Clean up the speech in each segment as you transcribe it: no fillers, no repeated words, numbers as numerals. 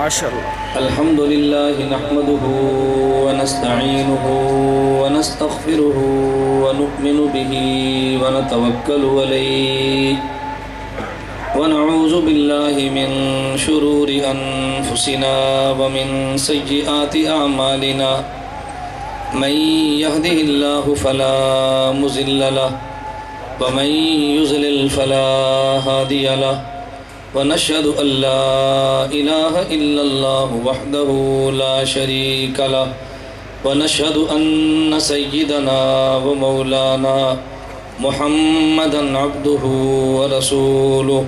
ماشاءاللہ. الحمد لله نحمده ونستعينه ونستغفره ونؤمن به ونتوكل عليه ونعوذ بالله من شرور أنفسنا ومن سيئات أعمالنا من يهده الله فلا مضل له ومن يضلل فلا هادي له ونشهد أن لا إله إلا الله وحده لا شريك له ونشهد أن سيدنا ومولانا محمدا عبده ورسوله.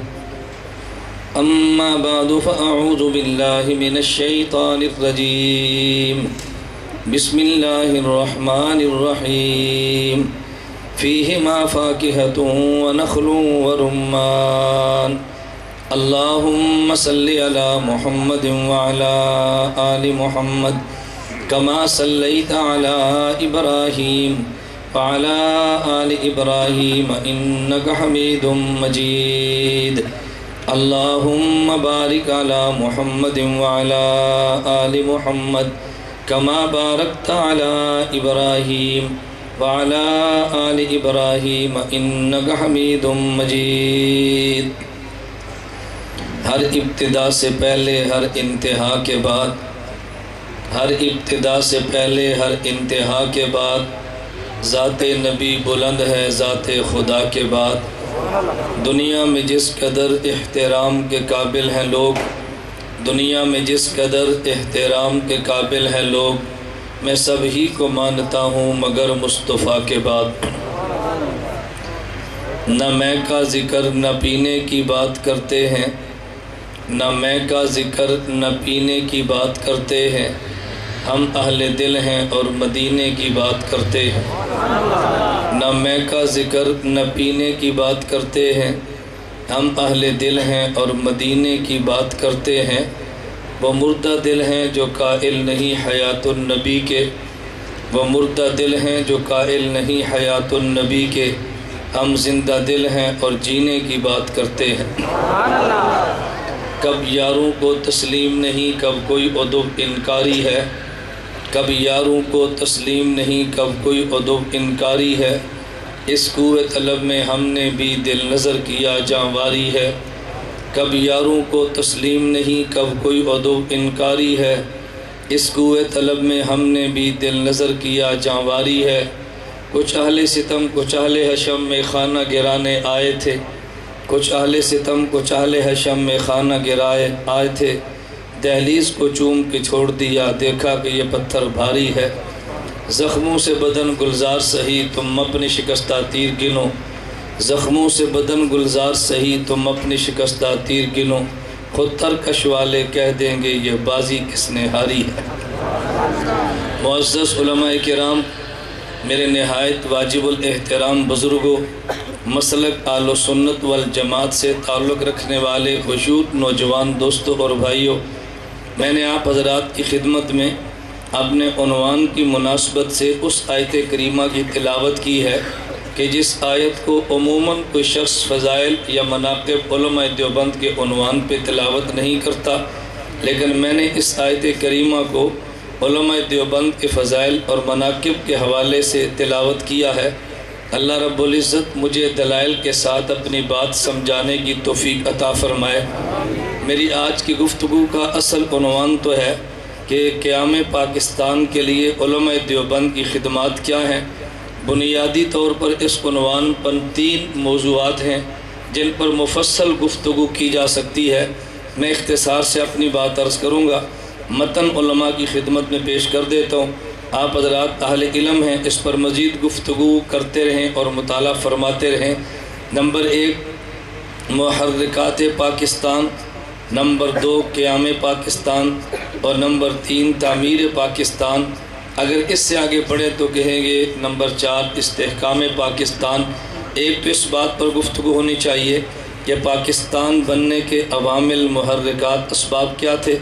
أما بعد فأعوذ بالله من الشيطان الرجيم. بسم الله الرحمن الرحيم. فيهما فاكهة ونخل ورمان. اللهم صل على محمد وعلى آل محمد كما صليت على إبراهيم وعلى آل إبراهيم إنك حميد مجيد. اللهم بارك على محمد وعلى آل محمد كما باركت على إبراهيم وعلى آل إبراهيم إنك حميد مجيد. ہر ابتدا سے پہلے ہر انتہا کے بعد، ہر ابتدا سے پہلے ہر انتہا کے بعد ذات نبی بلند ہے ذات خدا کے بعد. دنیا میں جس قدر احترام کے قابل ہیں لوگ، دنیا میں جس قدر احترام کے قابل ہیں لوگ، میں سب ہی کو مانتا ہوں مگر مصطفیٰ کے بعد. نہ میں کا ذکر نہ پینے کی بات کرتے ہیں، نہ میں کا ذکر نہ پینے کی بات کرتے ہیں. ہم اہل دل ہیں اور مدینے کی بات کرتے ہیں. نہ میں کا ذکر نہ پینے کی بات کرتے ہیں. ہم اہل دل ہیں اور مدینے کی بات کرتے ہیں. وہ مردہ دل ہیں جو قائل نہیں حیات النبی کے، وہ مردہ دل ہیں جو قائل نہیں حیات النبی کے. ہم زندہ دل ہیں اور جینے کی بات کرتے ہیں. کب یاروں کو تسلیم نہیں کب کوئی ادب انکاری ہے، کب یاروں کو تسلیم نہیں کب کوئی ادب انکاری ہے. اس کوہ طلب میں ہم نے بھی دل نظر کیا جانواری ہے. کب یاروں کو تسلیم نہیں کب کوئی ادب انکاری ہے. اس کوہ طلب میں ہم نے بھی دل نظر کیا جانواری ہے. کچھ اہل ستم کچھ اہل حشم میں خانہ گرانے آئے تھے، کچھ اہل ستم کچھ اہل حشم میں خانہ گرائے آئے تھے. دہلیز کو چوم کے چھوڑ دیا دیکھا کہ یہ پتھر بھاری ہے. زخموں سے بدن گلزار سہی تم اپنی شکستہ تیر گنو، زخموں سے بدن گلزار سہی تم اپنی شکستہ تیر گنو. خود ترکش والے کہہ دیں گے یہ بازی کس نے ہاری ہے. معزز علماء کرام، میرے نہایت واجب الاحترام بزرگوں، مسلک اہل سنت والجماعت سے تعلق رکھنے والے خشوع نوجوان دوستوں اور بھائیوں، میں نے آپ حضرات کی خدمت میں اپنے عنوان کی مناسبت سے اس آیت کریمہ کی تلاوت کی ہے کہ جس آیت کو عموماً کوئی شخص فضائل یا مناقب علماء دیوبند کے عنوان پہ تلاوت نہیں کرتا، لیکن میں نے اس آیت کریمہ کو علماء دیوبند کے فضائل اور مناقب کے حوالے سے تلاوت کیا ہے. اللہ رب العزت مجھے دلائل کے ساتھ اپنی بات سمجھانے کی توفیق عطا فرمائے. میری آج کی گفتگو کا اصل عنوان تو ہے کہ قیام پاکستان کے لیے علماء دیوبند کی خدمات کیا ہیں. بنیادی طور پر اس عنوان پر 3 موضوعات ہیں جن پر مفصل گفتگو کی جا سکتی ہے. میں اختصار سے اپنی بات عرض کروں گا، متن علماء کی خدمت میں پیش کر دیتا ہوں. آپ حضرات اہل علم ہیں، اس پر مزید گفتگو کرتے رہیں اور مطالعہ فرماتے رہیں. نمبر 1 محرکات پاکستان، نمبر 2 قیام پاکستان اور نمبر 3 تعمیر پاکستان. اگر اس سے آگے پڑھیں تو کہیں گے نمبر 4 استحکام پاکستان. ایک تو اس بات پر گفتگو ہونی چاہیے کہ پاکستان بننے کے عوامل محرکات اسباب کیا تھے.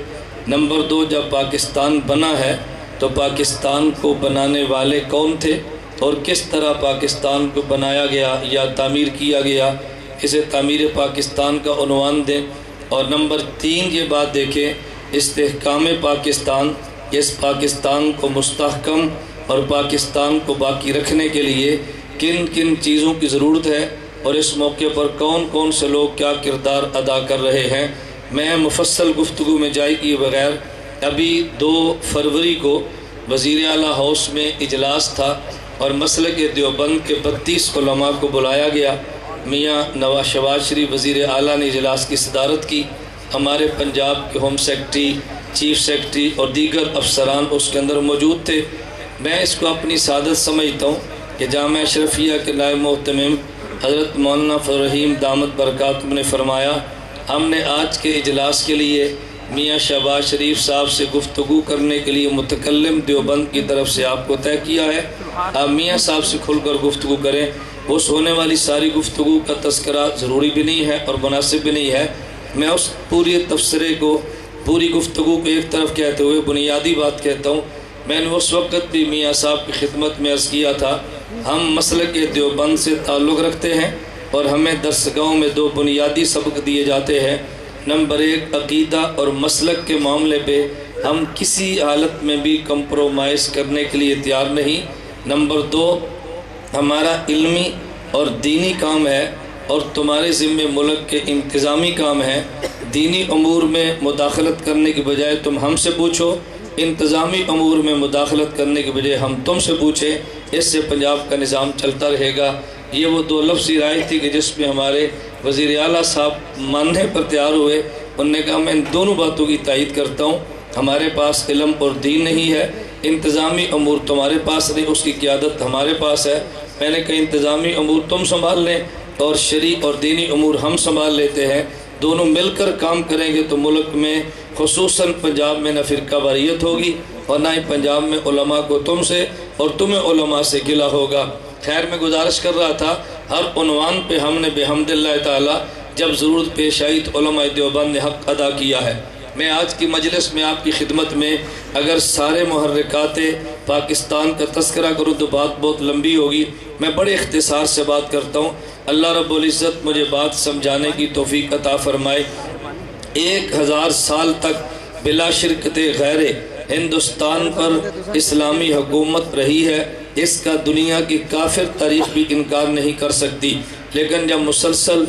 نمبر 2 جب پاکستان بنا ہے تو پاکستان کو بنانے والے کون تھے اور کس طرح پاکستان کو بنایا گیا یا تعمیر کیا گیا، اسے تعمیر پاکستان کا عنوان دیں. اور نمبر 3 یہ بات دیکھیں استحکام پاکستان، اس پاکستان کو مستحکم اور پاکستان کو باقی رکھنے کے لیے کن کن چیزوں کی ضرورت ہے اور اس موقع پر کون کون سے لوگ کیا کردار ادا کر رہے ہیں، میں مفصل گفتگو میں جائے کیے بغیر ابھی 2 فروری کو وزیر اعلیٰ ہاؤس میں اجلاس تھا اور مسلک دیوبند کے 32 علماء کو بلایا گیا۔ میاں نواز شہباز شریف وزیر اعلیٰ نے اجلاس کی صدارت کی، ہمارے پنجاب کے ہوم سیکرٹری، چیف سیکرٹری اور دیگر افسران اس کے اندر موجود تھے۔ میں اس کو اپنی سعادت سمجھتا ہوں کہ جامعہ اشرفیہ کے نائب محتمم حضرت مولانا فضل الرحیم دامت برکاتہم نے فرمایا، ہم نے آج کے اجلاس کے لیے میاں شہباز شریف صاحب سے گفتگو کرنے کے لیے متکلم دیوبند کی طرف سے آپ کو طے کیا ہے، آپ میاں صاحب سے کھل کر گفتگو کریں۔ اس ہونے والی ساری گفتگو کا تذکرہ ضروری بھی نہیں ہے اور مناسب بھی نہیں ہے۔ میں اس پوری تبصرے کو، پوری گفتگو کو ایک طرف کہتے ہوئے بنیادی بات کہتا ہوں۔ میں نے اس وقت بھی میاں صاحب کی خدمت میں عرض کیا تھا، ہم مسلک دیوبند سے تعلق رکھتے ہیں اور ہمیں درسگاہوں میں 2 بنیادی سبق دیے جاتے ہیں۔ نمبر 1 عقیدہ اور مسلک کے معاملے پہ ہم کسی حالت میں بھی کمپرومائز کرنے کے لیے تیار نہیں۔ نمبر 2 ہمارا علمی اور دینی کام ہے اور تمہارے ذمے ملک کے انتظامی کام ہے۔ دینی امور میں مداخلت کرنے کی بجائے تم ہم سے پوچھو، انتظامی امور میں مداخلت کرنے کے بجائے ہم تم سے پوچھیں، اس سے پنجاب کا نظام چلتا رہے گا۔ یہ وہ 2 لفظی رائے تھی کہ جس میں ہمارے وزیر اعلیٰ صاحب ماننے پر تیار ہوئے۔ انہوں نے کہا میں ان دونوں باتوں کی تائید کرتا ہوں، ہمارے پاس علم اور دین نہیں ہے، انتظامی امور تمہارے پاس نہیں، اس کی قیادت ہمارے پاس ہے۔ میں نے کہا انتظامی امور تم سنبھال لیں اور شرعی اور دینی امور ہم سنبھال لیتے ہیں، دونوں مل کر کام کریں گے تو ملک میں خصوصاً پنجاب میں نہ فرقہ واریت ہوگی اور نہ ہی پنجاب میں علماء کو تم سے اور تمہیں علماء سے گلہ ہوگا۔ خیر میں گزارش کر رہا تھا، ہر عنوان پہ ہم نے بحمد اللہ تعالی جب ضرورت پیش آئی تو علماء دیوبند نے حق ادا کیا ہے۔ میں آج کی مجلس میں آپ کی خدمت میں اگر سارے محرکات پاکستان کا تذکرہ کروں تو بات بہت لمبی ہوگی، میں بڑے اختصار سے بات کرتا ہوں۔ اللہ رب العزت مجھے بات سمجھانے کی توفیق عطا فرمائے۔ 1000 سال تک بلا شرکت غیر ہندوستان پر اسلامی حکومت رہی ہے، اس کا دنیا کی کافر تاریخ بھی انکار نہیں کر سکتی، لیکن جب مسلسل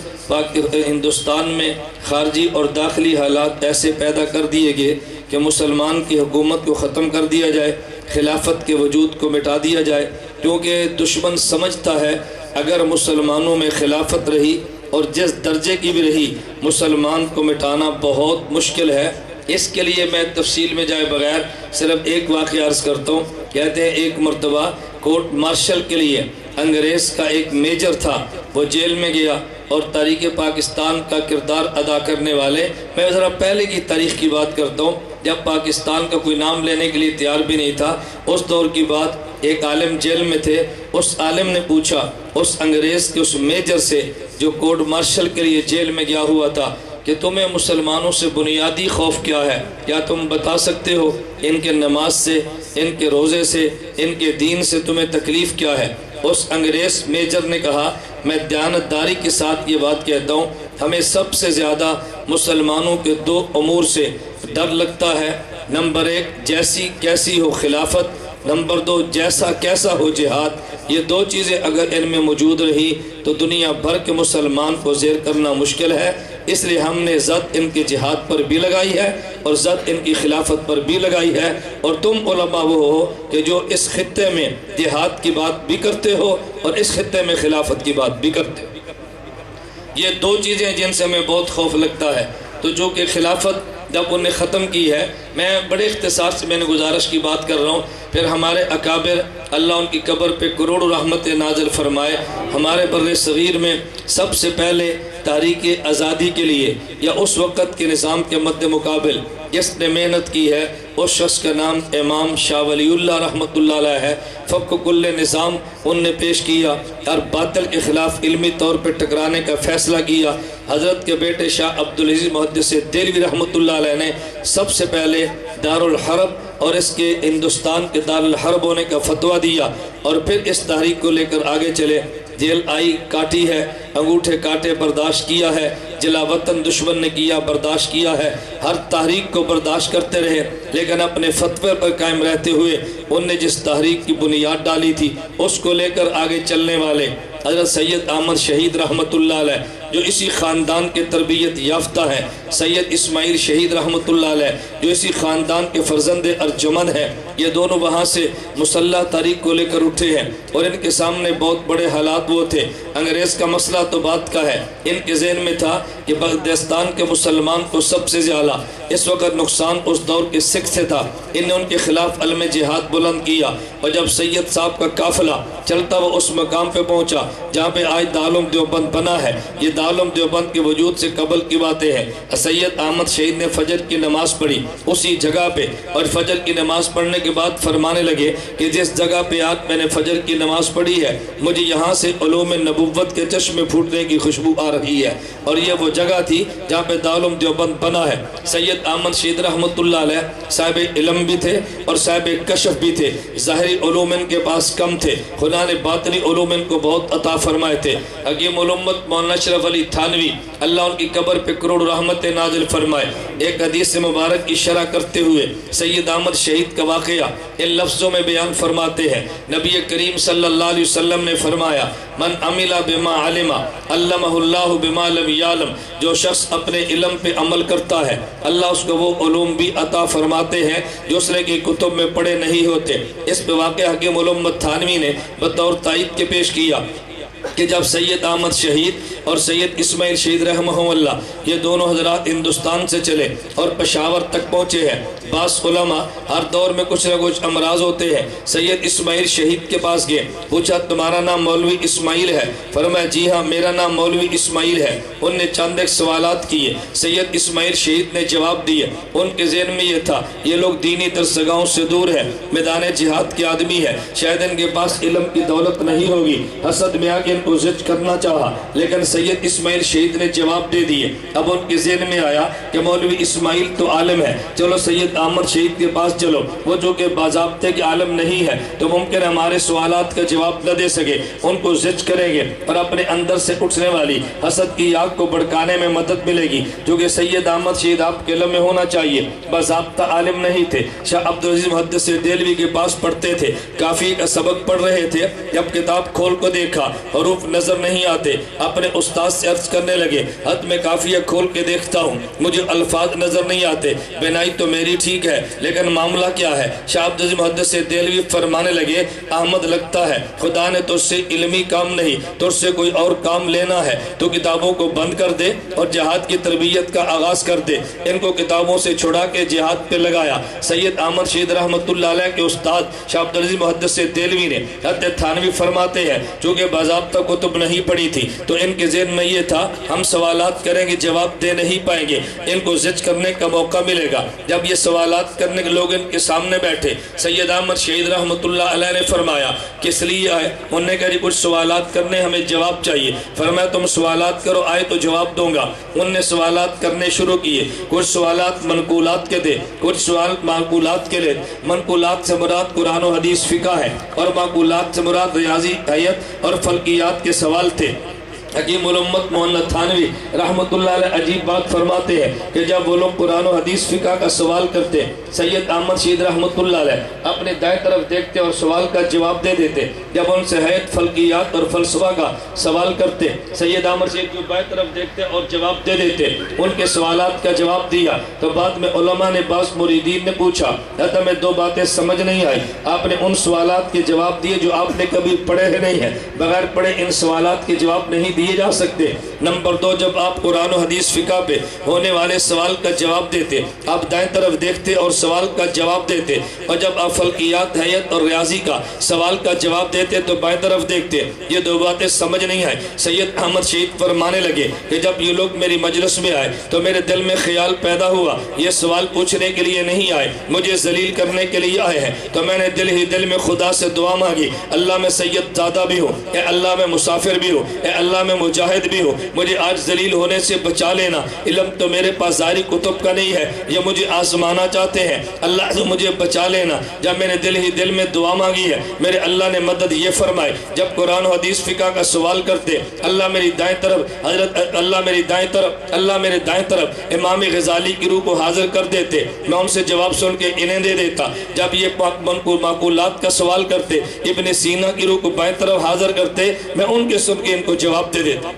ہندوستان میں خارجی اور داخلی حالات ایسے پیدا کر دیے گئے کہ مسلمان کی حکومت کو ختم کر دیا جائے، خلافت کے وجود کو مٹا دیا جائے، کیونکہ دشمن سمجھتا ہے اگر مسلمانوں میں خلافت رہی اور جس درجے کی بھی رہی مسلمان کو مٹانا بہت مشکل ہے۔ اس کے لیے میں تفصیل میں جائے بغیر صرف ایک واقعہ عرض کرتا ہوں۔ کہتے ہیں ایک مرتبہ کورٹ مارشل کے لیے انگریز کا ایک میجر تھا، وہ جیل میں گیا اور تاریخ پاکستان کا کردار ادا کرنے والے، میں ذرا پہلے کی تاریخ کی بات کرتا ہوں جب پاکستان کا کوئی نام لینے کے لیے تیار بھی نہیں تھا، اس دور کی بات، ایک عالم جیل میں تھے، اس عالم نے پوچھا اس انگریز کے اس میجر سے جو کورٹ مارشل کے لیے جیل میں گیا ہوا تھا کہ تمہیں مسلمانوں سے بنیادی خوف کیا ہے، کیا تم بتا سکتے ہو؟ ان کے نماز سے، ان کے روزے سے، ان کے دین سے تمہیں تکلیف کیا ہے؟ اس انگریز میجر نے کہا میں دیانتداری کے ساتھ یہ بات کہتا ہوں، ہمیں سب سے زیادہ مسلمانوں کے 2 امور سے ڈر لگتا ہے۔ نمبر 1 جیسی کیسی ہو خلافت، نمبر 2 جیسا کیسا ہو جہاد۔ یہ 2 چیزیں اگر ان میں موجود رہی تو دنیا بھر کے مسلمان کو زیر کرنا مشکل ہے، اس لیے ہم نے زد ان کے جہاد پر بھی لگائی ہے اور زد ان کی خلافت پر بھی لگائی ہے، اور تم علماء وہ ہو کہ جو اس خطے میں جہاد کی بات بھی کرتے ہو اور اس خطے میں خلافت کی بات بھی کرتے ہو۔ یہ 2 چیزیں جن سے ہمیں بہت خوف لگتا ہے، تو جو کہ خلافت جب انہیں ختم کی ہے، میں بڑے اختصار سے میں نے گزارش کی بات کر رہا ہوں، پھر ہمارے اکابر اللہ ان کی قبر پہ کروڑوں رحمت نازل فرمائے، ہمارے بر صغیر میں سب سے پہلے تحریک آزادی کے لیے یا اس وقت کے نظام کے مد مقابل جس نے محنت کی ہے اس شخص کا نام امام شاہ ولی اللہ رحمۃ اللہ علیہ ہے۔ فک کل نظام ان نے پیش کیا اور باطل کے خلاف علمی طور پہ ٹکرانے کا فیصلہ کیا۔ حضرت کے بیٹے شاہ عبدالعزیز محدث دہلوی رحمۃ اللہ علیہ نے سب سے پہلے دارالحرب اور اس کے ہندوستان کے دارالحرب ہونے کا فتویٰ دیا، اور پھر اس تحریک کو لے کر آگے چلے۔ جیل آئی، کاٹی ہے، انگوٹھے کاٹے برداشت کیا ہے، جلا وطن دشمن نے کیا برداشت کیا ہے، ہر تحریک کو برداشت کرتے رہے، لیکن اپنے فتوے پر قائم رہتے ہوئے ان نے جس تحریک کی بنیاد ڈالی تھی اس کو لے کر آگے چلنے والے حضرت سید احمد شہید رحمت اللہ علیہ، جو اسی خاندان کے تربیت یافتہ ہیں، سید اسماعیل شہید رحمت اللہ علیہ جو اسی خاندان کے فرزند ارجمند ہیں، یہ دونوں وہاں سے مسلح تحریک کو لے کر اٹھے ہیں، اور ان کے سامنے بہت بڑے حالات وہ تھے۔ انگریز کا مسئلہ تو بات کا ہے، ان کے ذہن میں تھا کہ بلوچستان کے مسلمان کو سب سے زیادہ اس وقت نقصان اس دور کے سکھ سے تھا۔ ان نے ان کے خلاف علم جہاد بلند کیا، اور جب سید صاحب کا قافلہ چلتا وہ اس مقام پہ پہنچا جہاں پہ آج دارالعلوم دیوبند بنا ہے، یہ دارالعلوم دیوبند کے وجود سے قبل کی باتیں ہیں۔ سید احمد شہید نے فجر کی نماز پڑھی اسی جگہ پہ، اور فجر کی نماز پڑھنے کے بعد فرمانے لگے کہ جس جگہ پہ آج میں نے فجر کی نماز پڑھی ہے مجھے یہاں سے علوم نبوت کے چشمے پھوٹنے کی خوشبو آ رہی ہے، اور یہ وہ جگہ تھی جہاں پہ دارالعلوم دیوبند بنا ہے۔ سید احمد شہید رحمت اللہ علیہ صاحب علم بھی تھے اور صاحب کشف بھی تھے، ظاہری علوم ان کے پاس کم تھے، خدا نے باطنی علوم ان کو بہت عطا فرمائے تھے۔ حکیم الامت مولانا اشرف علی تھانوی اللہ ان کی قبر پہ کروڑ رحمت نازل فرمائے، ایک حدیث مبارک کی شرح کرتے ہوئے سید احمد شہید کا واقعہ ان لفظوں میں بیان فرماتے ہیں۔ نبی کریم صلی اللہ علیہ وسلم نے فرمایا من عمل بما علم علمہ اللہ بما لم یعلم، جو شخص اپنے علم پہ عمل کرتا ہے اللہ اس کو وہ علوم بھی عطا فرماتے ہیں جو اس نے کی کتب میں پڑھے نہیں ہوتے۔ اس پہ واقعہ حکیم الامت تھانوی نے بطور تائید کے پیش کیا کہ جب سید احمد شہید اور سید اسماعیل شہید رحمہ اللہ یہ دونوں حضرات ہندوستان سے چلے اور پشاور تک پہنچے ہیں، بعض علماء ہر دور میں کچھ نہ کچھ امراض ہوتے ہیں، سید اسماعیل شہید کے پاس گئے، پوچھا تمہارا نام مولوی اسماعیل ہے؟ فرمایا جی ہاں میرا نام مولوی اسماعیل ہے۔ ان نے چند ایک سوالات کیے، سید اسماعیل شہید نے جواب دیے۔ ان کے ذہن میں یہ تھا یہ لوگ دینی درسگاہوں سے دور ہیں، میدان جہاد کے آدمی ہیں، شاید ان کے پاس علم کی دولت نہیں ہوگی، حسد میں آگے ان کو زج کرنا چاہا، لیکن سید اسماعیل شہید نے جواب دے دیے۔ اب ان کے ذہن میں آیا کہ مولوی اسماعیل تو عالم ہے، چلو سید احمد شہید کے پاس چلو، وہ جو کہ باضابطے کے عالم نہیں ہے تو ممکن ہے ہمارے سوالات کا جواب نہ دے سکے، ان کو زج کریں گے اور اپنے اندر سے اٹھنے والی حسد کی آگ کو بھڑکانے میں مدد ملے گی، جو کہ سید احمد شہید آپ کے علم میں ہونا چاہیے، باضابطہ عالم نہیں تھے، شاہ عبدالعزیز محدث دہلوی کے پاس پڑھتے تھے، کافی کا سبق پڑھ رہے تھے، جب کتاب کھول کو دیکھا حروف نظر نہیں آتے، اپنے استاد سے عرض کرنے لگے حد میں کافیہ کھول کے دیکھتا ہوں مجھے الفاظ نظر نہیں آتے، بنائی تو میری ٹھیک ہے لیکن معاملہ کیا ہے؟ شاہ عبدالعزیز محدث دہلوی فرمانے لگے احمد لگتا ہے خدا نے تو سے علمی کام نہیں تو سے کوئی اور کام لینا ہے، تو کتابوں کو بند کر دے اور جہاد کی تربیت کا آغاز کر دے۔ ان کو کتابوں سے چھڑا کے جہاد پہ لگایا۔ سید احمد شہید رحمت اللہ علیہ کے استاد شاہ عبدالعزیز محدث دہلوی نے حضرت تھانوی فرماتے ہیں چونکہ باضابطہ کتب نہیں پڑھی تھی تو ان کے ذہن میں یہ تھا ہم سوالات کریں گے جواب دے نہیں پائیں گے، ان کو زج کرنے کا موقع ملے گا۔ جب یہ سوالات کرنے کے لوگ ان کے سامنے بیٹھے سید احمد شہید رحمت اللہ علیہ نے فرمایا کس لیے آئے؟ انہوں نے کہا جی کچھ سوالات کرنے ہمیں جواب چاہیے۔ فرمایا تم سوالات کرو، آئے تو جواب دوں گا۔ انہوں نے سوالات کرنے شروع کیے، کچھ سوالات منقولات کے تھے، کچھ سوال معقولات کے لئے۔ منقولات سے مراد قرآن و حدیث فقہ ہے اور معقولات سے مراد ریاضی حیت اور فلکیات کے سوال تھے۔ حکیم الامت مولانا تھانوی رحمت اللہ علیہ عجیب بات فرماتے ہیں کہ جب وہ لوگ قرآن و حدیث فقہ کا سوال کرتے سید احمد شہید رحمت اللہ علیہ اپنے دائیں طرف دیکھتے اور سوال کا جواب دے دیتے۔ جب ان سے حیات فلکیات اور فلسفہ کا سوال کرتے سید احمد شہید کی بائیں طرف دیکھتے اور جواب دے دیتے، ان کے سوالات کا جواب دیا تو بعد میں علماء نے بعض مریدین نے پوچھا ہمیں دو باتیں سمجھ نہیں آئی، آپ نے ان سوالات کے جواب دیے جو آپ نے کبھی پڑھے ہی نہیں ہیں، بغیر پڑھے ان سوالات کے جواب نہیں دیے جا سکتے۔ نمبر دو، جب آپ قرآن و حدیث فقہ پہ ہونے والے سوال کا جواب دیتے آپ دائیں طرف دیکھتے اور سوال کا جواب دیتے، اور جب آپ فلکیات حیت اور ریاضی کا سوال کا جواب دیتے تو بائیں طرف دیکھتے۔ یہ دو باتیں سمجھ نہیں آئے۔ سید احمد شہید فرمانے لگے کہ جب یہ لوگ میری مجلس میں آئے تو میرے دل میں خیال پیدا ہوا یہ سوال پوچھنے کے لیے نہیں آئے، مجھے ذلیل کرنے کے لیے آئے ہیں، تو میں نے دل ہی دل میں خدا سے دعا مانگی اللہ میں سید زادہ بھی ہوں، اے اللہ میں مسافر بھی ہوں، اے اللہ میں میں مجاہد بھی ہوں، مجھے آج ذلیل ہونے سے بچا لینا، علم تو میرے پاس ظاہری کتب کا نہیں ہے، یہ مجھے آزمانا چاہتے ہیں، اللہ سے مجھے بچا لینا۔ جب میں نے دل ہی دل میں دعا مانگی ہے، میرے اللہ نے مدد یہ فرمائے، جب قرآن و حدیث فقہ کا سوال کرتے، اللہ میری دائیں طرف اللہ میری دائیں طرف، اللہ میرے دائیں طرف امام غزالی کی روح کو حاضر کر دیتے، میں ان سے جواب سن کے انہیں دے دیتا۔ جب یہ معقولات کا سوال کرتے، ابن سینا کی روح کو بائیں طرف حاضر کرتے، میں ان کے سن کے ان کو جواب دے دیتا۔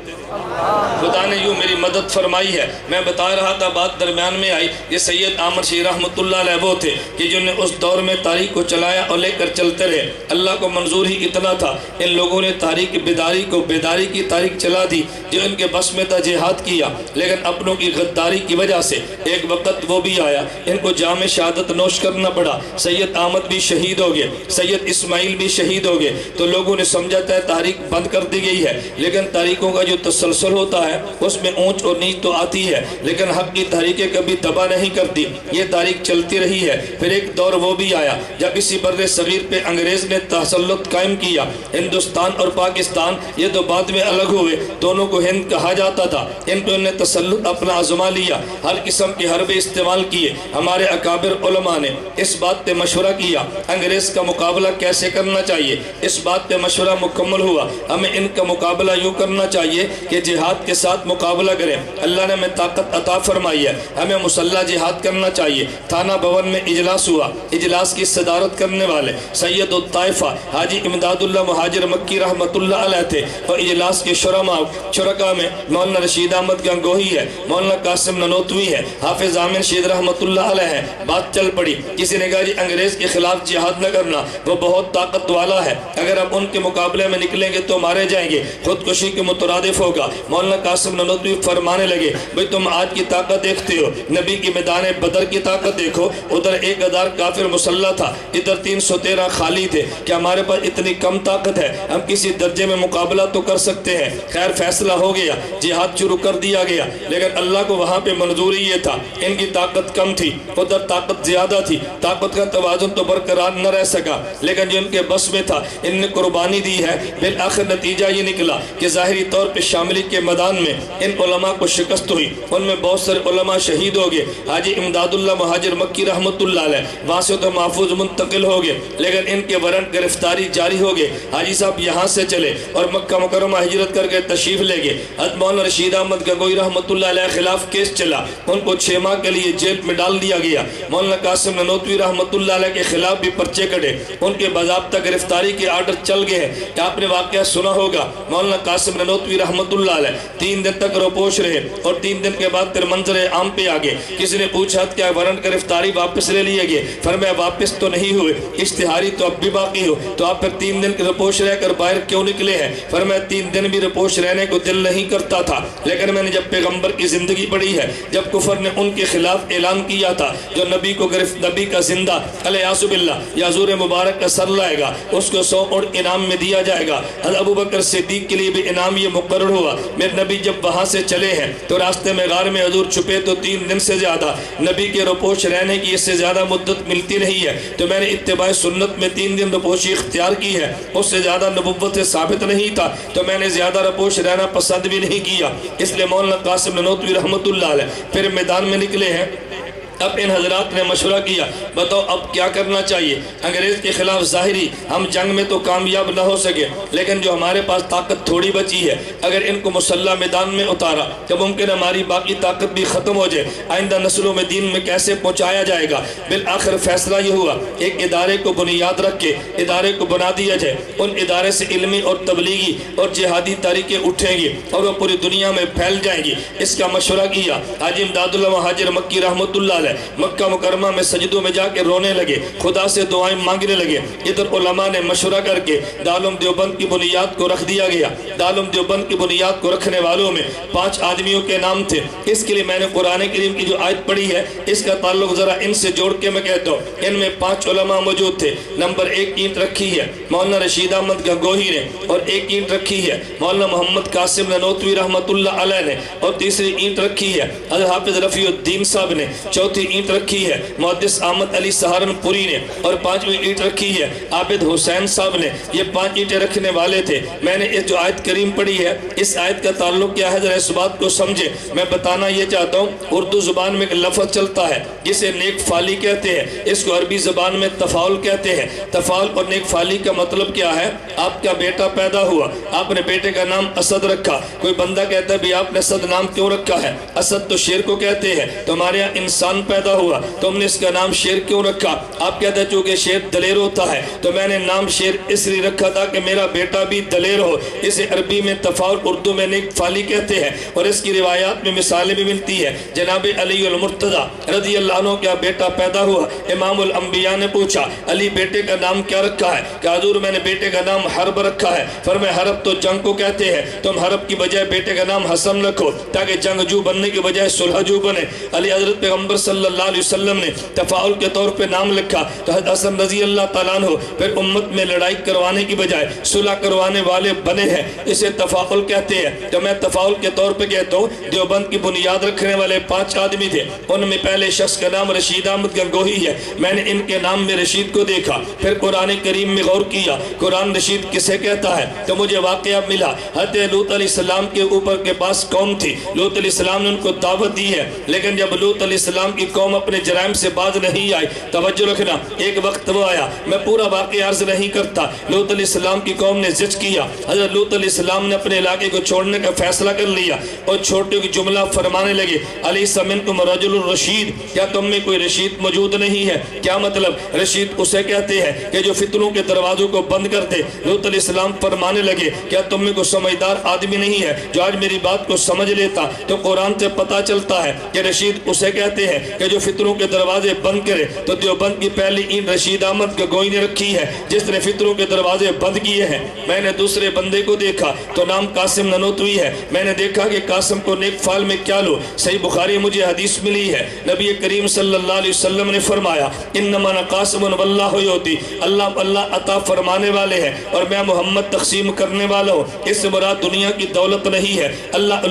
خدا نے یوں میری مدد فرمائی ہے۔ میں بتا رہا تھا، بات درمیان میں آئی، یہ سید احمد شیخ رحمۃ اللہ علیہ وہ تھے کہ جنہوں نے اس دور میں تاریخ کو چلایا اور لے کر چلتے رہے۔ اللہ کو منظور ہی اتنا تھا، ان لوگوں نے تاریخ بیداری کو بیداری کی تاریخ چلا دی، جو ان کے بس میں تھا جہاد کیا، لیکن اپنوں کی غداری کی وجہ سے ایک وقت وہ بھی آیا، ان کو جام شہادت نوش کرنا پڑا۔ سید احمد بھی شہید ہو گئے، سید اسماعیل بھی شہید ہو گئے، تو لوگوں نے سمجھا تھا تاریخ بند کر دی گئی ہے، لیکن تاریخوں کا جو تسلسل ہوتا ہے اس میں اونچ اور نیچ تو آتی ہے، لیکن حق کی تحریکیں کبھی تباہ نہیں کرتی، یہ تاریخ چلتی رہی ہے۔ پھر ایک دور وہ بھی آیا جب اسی بر صغیر پہ انگریز نے تسلط قائم کیا۔ ہندوستان اور پاکستان یہ تو بعد میں الگ ہوئے، دونوں کو ہند کہا جاتا تھا، ان پہ انہوں نے تسلط اپنا آزما لیا، ہر قسم کے حربے استعمال کیے۔ ہمارے اکابر علماء نے اس بات پہ مشورہ کیا انگریز کا مقابلہ کیسے کرنا چاہیے، اس بات پہ مشورہ مکمل ہوا، ہمیں ان کا مقابلہ یوں کرنا چاہیے کہ جہاد کے ساتھ مقابلہ کریں۔ اللہ نے ہمیں طاقت عطا فرمائی ہے، ہمیں مسلح جہاد کرنا چاہیے۔ تھانہ بھون میں اجلاس ہوا، اجلاس کی صدارت کرنے والے سید الطائفہ حاجی امداد اللہ مہاجر مکی رحمۃ اللہ علیہ تھے، اور اجلاس کے شرکا میں مولانا رشید احمد گنگوہی ہے، مولانا قاسم ننوتوی ہے، حافظ آمن شید رحمۃ اللہ علیہ ہے۔ بات چل پڑی، کسی نے کہا جی انگریز کے خلاف جہاد نہ کرنا، وہ بہت طاقت والا ہے، اگر ہم ان کے مقابلے میں نکلیں گے تو مارے جائیں گے، خودکشی کے مترادف ہوگا۔ مولانا قاسم ننوتوی فرمانے لگے، بھئی تم آج کی طاقت دیکھتے ہو، نبی کی میدان بدر کی طاقت دیکھو، ادھر 1000 کافر مسلح تھا، ادھر 313 خالی تھے، کیا ہمارے پاس اتنی کم طاقت ہے؟ ہم کسی درجے میں مقابلہ تو کر سکتے ہیں۔ خیر فیصلہ ہو گیا، جہاد شروع کر دیا گیا، لیکن اللہ کو وہاں پہ منظوری یہ تھا، ان کی طاقت کم تھی، ادھر طاقت زیادہ تھی، طاقت کا توازن تو برقرار نہ رہ سکا، لیکن جو ان کے بس میں تھا ان نے قربانی دی ہے۔ بالآخر نتیجہ یہ نکلا کہ ظاہری طور پہ شاملی کے میدان میں ان علماء کو شکست ہوئی، ان میں بہت سارے علماء شہید ہو گئے۔ حاجی امداد اللہ مہاجر مکی رحمۃ اللہ علیہ وہاں سے تو محفوظ منتقل ہو گئے، لیکن ان کے وارنٹ گرفتاری جاری ہو گئے۔ حاجی صاحب یہاں سے چلے اور مکہ مکرمہ ہجرت کر کے تشریف لے گئے۔ حضرت مولانا رشید احمد گنگوہی رحمۃ اللہ علیہ خلاف کیس چلا، ان کو 6 ماہ کے لیے جیل میں ڈال دیا گیا۔ مولانا قاسم ننوتوی رحمۃ اللہ علیہ کے خلاف بھی پرچے کٹے، ان کے باضابطہ گرفتاری کے آرڈر چل گئے ہیں۔ آپ نے واقعہ سنا ہوگا، مولانا قاسم ننوتوی رحمۃ اللہ علیہ 3 دن تک روپوش رہے اور 3 دن کے بعد پھر منظر عام پہ آگے۔ کسی نے پوچھا کیا وارنٹ گرفتاری واپس لے لیے گئے؟ فرمایا واپس تو نہیں ہوئے، اشتہاری تو اب بھی باقی ہو، تو آپ پھر 3 دن روپوش رہ کر باہر کیوں نکلے ہیں؟ فرمایا 3 دن بھی روپوش رہنے کو دل نہیں کرتا تھا، لیکن میں نے جب پیغمبر کی زندگی پڑھی ہے، جب کفر نے ان کے خلاف اعلان کیا تھا، جو نبی کا زندہ علیہ باللہ یا حضور مبارک کا سر لائے گا اس کو 100 اونٹ انعام میں دیا جائے گا۔ حضرت ابوبکر صدیق کے لیے بھی انعام یہ مقرر ہوا۔ میرے نبی جب وہاں سے چلے ہیں تو راستے میں غار میں حضور چھپے تو 3 دن سے زیادہ نبی کے روپوش رہنے کی اس سے زیادہ مدت ملتی نہیں ہے، تو میں نے اتباع سنت میں 3 دن روپوشی اختیار کی ہے، اس سے زیادہ نبوت سے ثابت نہیں تھا، تو میں نے زیادہ روپوش رہنا پسند بھی نہیں کیا۔ اس لیے مولانا قاسم ننوتوی رحمۃ اللہ علیہ پھر میدان میں نکلے ہیں۔ اب ان حضرات نے مشورہ کیا، بتاؤ اب کیا کرنا چاہیے؟ انگریز کے خلاف ظاہری ہم جنگ میں تو کامیاب نہ ہو سکے، لیکن جو ہمارے پاس طاقت تھوڑی بچی ہے، اگر ان کو مسلح میدان میں اتارا تو ممکن ہماری باقی طاقت بھی ختم ہو جائے، آئندہ نسلوں میں دین میں کیسے پہنچایا جائے گا؟ بالآخر فیصلہ یہ ہوا ایک ادارے کو بنیاد رکھ کے ادارے کو بنا دیا جائے، ان ادارے سے علمی اور تبلیغی اور جہادی تحریکیں اٹھیں گی اور وہ پوری دنیا میں پھیل جائیں گی۔ اس کا مشورہ کیا حاجی امداد اللہ مہاجر مکی رحمۃ اللہ علیہ، مکہ مکرمہ میں سجدوں میں جا کے رونے لگے، خدا سے دعائیں مانگنے لگے۔ ادھر علماء نے مشورہ کر کے دارالعلوم دیوبند کی بنیاد کو رکھ دیا گیا۔ دارالعلوم دیوبند کی بنیاد کو رکھنے والوں میں 5 آدمیوں کے نام تھے۔ اس کے لیے میں نے قرآن کریم کی جو آیت پڑھی ہے اس کا تعلق ذرا ان سے جوڑ کے میں کہتا ہوں۔ ان میں 5 علماء موجود تھے۔ نمبر 1 اینٹ رکھی ہے مولانا رشید احمد گنگوہی نے، اور 1 اینٹ رکھی ہے مولانا محمد قاسم ننوتوی رحمۃ اللہ علیہ نے، اور تیسری اینٹ رکھی ہے حضرت حافظ رفیع الدین صاحب نے، چوتھی چوتھی اینٹ رکھی ہے محدث احمد علی سہارنپوری نے، اور 5ویں اینٹ رکھی ہے عابد حسین صاحب نے۔ یہ 5 اینٹیں رکھنے والے تھے۔ میں نے جو آیت کریم پڑھی ہے، اس آیت کا تعلق کیا ہے، ذرا اس بات کو سمجھے۔ میں بتانا یہ چاہتا ہوں، اردو زبان میں ایک لفظ چلتا ہے جسے نیک فالی کہتے ہیں، اس کو عربی زبان میں تفاعل کہتے ہیں۔ تفاعل اور نیک فالی کا مطلب کیا ہے؟ آپ کا بیٹا پیدا ہوا، آپ نے بیٹے کا نام اسد رکھا۔ کوئی بندہ کہتا ہے بھی آپ نے اسد نام کیوں رکھا ہے؟ اسد تو شیر کو کہتے ہیں۔ تو ہمارے یہاں انسان پیدا ہوا تو ہم نے اس کا نام شیر کیوں رکھا؟ آپ کہتے ہیں چونکہ شیر دلیر ہوتا ہے تو میں نے نام شیر اس لیے رکھا تھا کہ میرا بیٹا بھی دلیر ہو۔ اسے عربی میں تفاعل، اردو میں نیک فالی کہتے ہیں، اور اس کی روایات میں مثالیں بھی ملتی ہے۔ جناب علی المرتضیٰ رضی اللہ عنہ کا بیٹا پیدا ہوا، امام الانبیاء نے پوچھا علی بیٹے کا نام کیا رکھا ہے؟ کہ حضور میں نے بیٹے کا نام حرب رکھا ہے۔ فرمایا حرب تو جنگ کو کہتے ہیں، تم حرب کی بجائے بیٹے کا نام حسن رکھو تاکہ جنگجو بننے کی بجائے صلحجو بنے۔ علی حضرت پیغمبر صلی اللہ علیہ وسلم نے تفاعل کے طور پہ نام لکھا تو حضرت حسن رضی اللہ تعالیٰ عنہ پھر امت میں لڑائی کروانے کی بجائے صلح کروانے والے بنے ہیں، اسے تفاعل کہتے ہیں۔ تو میں تفاعل کے طور پہ کہتا ہوں، دیوبند کی بنیاد رکھنے والے 5 آدمی تھے، ان میں پہلے شخص کا نام رشید احمد گنگوہی ہے۔ میں نے ان کے نام میں رشید کو دیکھا، پھر قرآن کریم میں غور کیا قرآن رشید کسے کہتا ہے، تو مجھے واقعہ ملا حضرت لوط علیہ السلام کے اوپر کے پاس قوم تھی، لوط علیہ السلام نے ان کو دعوت دی ہے، لیکن جب لوط علیہ السلام کی قوم اپنے جرائم سے باز نہیں آئی، توجہ رکھنا ایک وقت وہ آیا، میں پورا واقعہ عرض نہیں کرتا، لوط علیہ السلام کی قوم نے زج کیا، حضرت لوط علیہ السلام نے اپنے علاقے کو چھوڑنے کا فیصلہ کر لیا اور چھوٹے کی جملہ فرمانے لگے الیس منکم رجل الرشید، کیا تم میں کوئی رشید موجود نہیں ہے؟ کیا مطلب؟ رشید اسے کہتے ہیں کہ جو فتنوں کے دروازوں کو بند کرتے۔ لوط علیہ السلام فرمانے لگے کیا تم میں کوئی سمجھدار آدمی نہیں ہے جو آج میری بات کو سمجھ لیتا؟ تو قرآن سے پتہ چلتا ہے کہ رشید اسے کہتے ہیں کہ جو فتنوں کے دروازے بند کرے۔ تو دیوبند کی پہلی اینٹ رشید احمد گنگوہی نے رکھی ہے جس نے فتنوں کے دروازے بند کیے ہیں۔ میں نے دوسرے بندے کو دیکھا تو نام قاسم ننوتوی ہے۔ میں نے دیکھا کہ قاسم کو نیک فعل میں کیا لو، صحیح بخاری مجھے حدیث ملی ہے، نبی کریم صلی اللہ علیہ وسلم نے فرمایا انما انا قاسم واللہ یعطی، اللہ عطا فرمانے والے ہیں اور میں محمد تقسیم کرنے والا ہوں۔ اس سے مراد دنیا کی دولت نہیں ہے، اللہ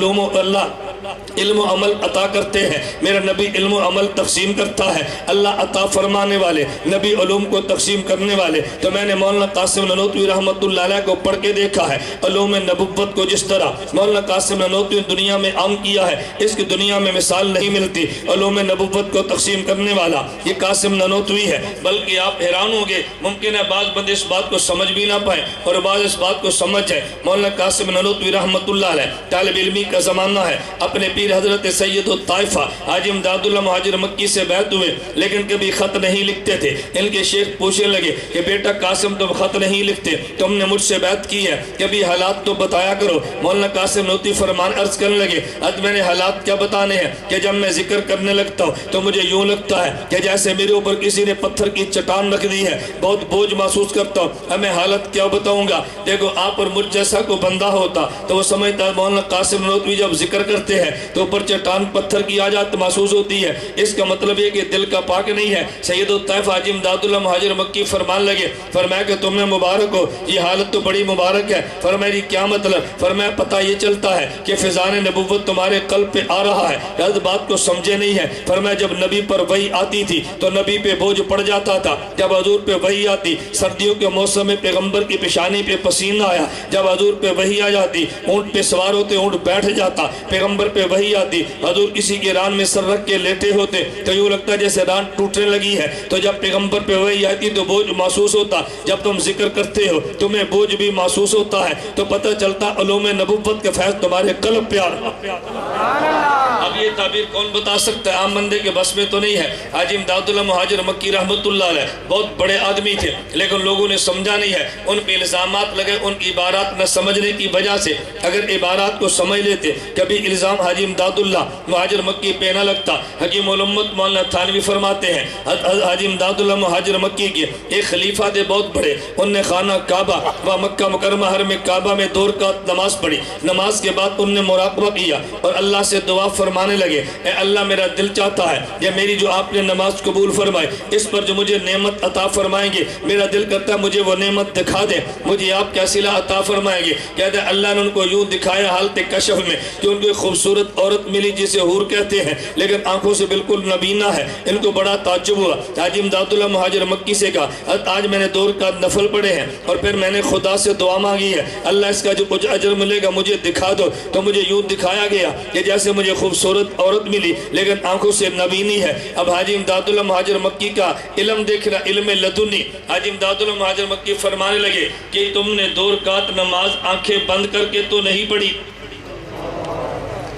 علم و عمل عطا کرتے ہیں، میرا نبی علم و عمل تقسیم کرتا ہے، اللہ عطا فرمانے والے، نبی علوم کو تقسیم کرنے والے۔ تو میں نے مولانا قاسم ننوتوی رحمت اللہ علیہ کو پڑھ کے دیکھا ہے، علوم نبوت کو جس طرح مولانا قاسم ننوتوی دنیا میں عام کیا ہے اس کی دنیا میں مثال نہیں ملتی۔ علوم نبوت کو تقسیم کرنے والا یہ قاسم ننوتوی ہے، بلکہ آپ حیران ہوں گے، ممکن ہے بعض بندے اس بات کو سمجھ بھی نہ پائیں اور بعض اس بات کو سمجھ ہے۔ مولانا قاسم ننوتوی رحمت اللہ علیہ طالب علمی کا زمانہ ہے، اپنے پیر حضرت سید الطائفہ حاجی امداد اللہ مہاجر مکی سے بیعت ہوئے، لیکن کبھی خط نہیں لکھتے تھے۔ ان کے شیخ پوچھنے لگے کہ بیٹا قاسم تم خط نہیں لکھتے، تم نے مجھ سے بیعت کی ہے، کبھی حالات تو بتایا کرو۔ مولانا قاسم ننوتوی فرمان عرض کرنے لگے میں نے حالات کیا بتانے ہیں کہ جب میں ذکر کرنے لگتا ہوں تو مجھے یوں لگتا ہے کہ جیسے میرے اوپر کسی نے پتھر کی چٹان رکھ دی ہے، بہت بوجھ محسوس کرتا ہوں۔ میں حالت کیا بتاؤں گا؟ دیکھو آپ اور مجھ جیسا کوئی بندہ ہوتا تو وہ سمجھتا ہے مولانا قاسم ننوتوی جب ذکر کرتے ہیں تو اوپر چٹان پتھر کی آجات محسوس ہوتی ہے، اس کا مطلب یہ کہ دل کا پاک نہیں ہے۔ سید الطائفہ حاجی امداد اللہ مہاجر مکی فرمان لگے، فرمایا کہ تمہیں مبارک ہو، یہ حالت تو بڑی مبارک ہے۔ فرمایا کیا مطلب؟ فرمایا پتہ یہ چلتا ہے کہ فیضان نبوت تمہارے قلب پہ آ رہا ہے، اس بات کو سمجھے نہیں ہے۔ فرمایا جب نبی پر وحی آتی تھی تو نبی پہ بوجھ پڑ جاتا تھا، جب حضور پہ وحی آتی، سردیوں کے موسم میں پیغمبر کی پیشانی پہ پسینہ آیا، جب حضور پہ وحی آ جاتی اونٹ پہ سوار ہوتے اونٹ بیٹھ جاتا، پیغمبر پہ وحی آتی حضور کسی کے ران میں سر رکھ کے لیٹے ہوتے تو یوں لگتا جیسے ران ٹوٹنے لگی ہے، تو جب پیغمبر پہ وحی آتی تو بوجھ محسوس ہوتا، جب تم ذکر کرتے ہو تمہیں بوجھ بھی محسوس ہوتا ہے، تو پتہ چلتا علوم نبوت کا فیض تمہارے قلب پہ آ رہا۔ اب یہ تعبیر کون بتا سکتا ہے؟ عام بندے کے بس میں تو نہیں ہے۔ حاجی امداد اللہ مہاجر مکی رحمت اللہ علیہ بہت بڑے آدمی تھے، لیکن لوگوں نے سمجھا نہیں ہے، ان پہ الزامات لگے ان کی عبارات نہ سمجھنے کی وجہ سے۔ اگر عبارات کو سمجھ لیتے کبھی الزام حاجی امداد اللہ مہاجر مکی پہ نہ لگتا۔ حکیم الامت مولانا تھانوی فرماتے ہیں حاجی امداد اللہ مہاجر مکی کے ایک خلیفہ تھے بہت بڑے، ان نے خانہ کعبہ و مکہ مکرمہ حرم کعبہ میں 2 رکعت نماز پڑھی، نماز کے بعد ان نے مراقبہ کیا اور اللہ سے دعا فرمانے لگے اے اللہ میرا دل چاہتا ہے کہ میری جو آپ نے نماز قبول فرمائے اس پر جو مجھے نعمت عطا فرمائیں گے، میرا دل کرتا ہے مجھے وہ نعمت دکھا دیں، مجھے آپ کیا صلہ عطا فرمائیں گے۔ کہتے ہیں اللہ نے ان کو یوں دکھایا حالت کشف میں کہ ان کی خوبصورت خوبصورت عورت ملی جسے حور کہتے ہیں لیکن آنکھوں سے بالکل نبینا ہے. ان کو بڑا تعجب ہوا. حاجی امداد اللہ مہاجر مکی سے کہا آج میں نے 2 رکعت نفل پڑھے ہیں اور پھر میں نے خدا سے دعا مانگی ہے اللہ اس کا جو کچھ اجر ملے گا مجھے دکھا دو. تو مجھے یوں دکھایا گیا کہ جیسے مجھے خوبصورت عورت ملی لیکن آنکھوں سے نبینی ہے. اب حاجی امداد اللہ مہاجر مکی کا علم دیکھنا علم لدنی. حاجی امداد اللہ مہاجر مکی فرمانے لگے کہ تم نے 2 رکعت نماز آنکھیں بند کر کے تو نہیں پڑھی,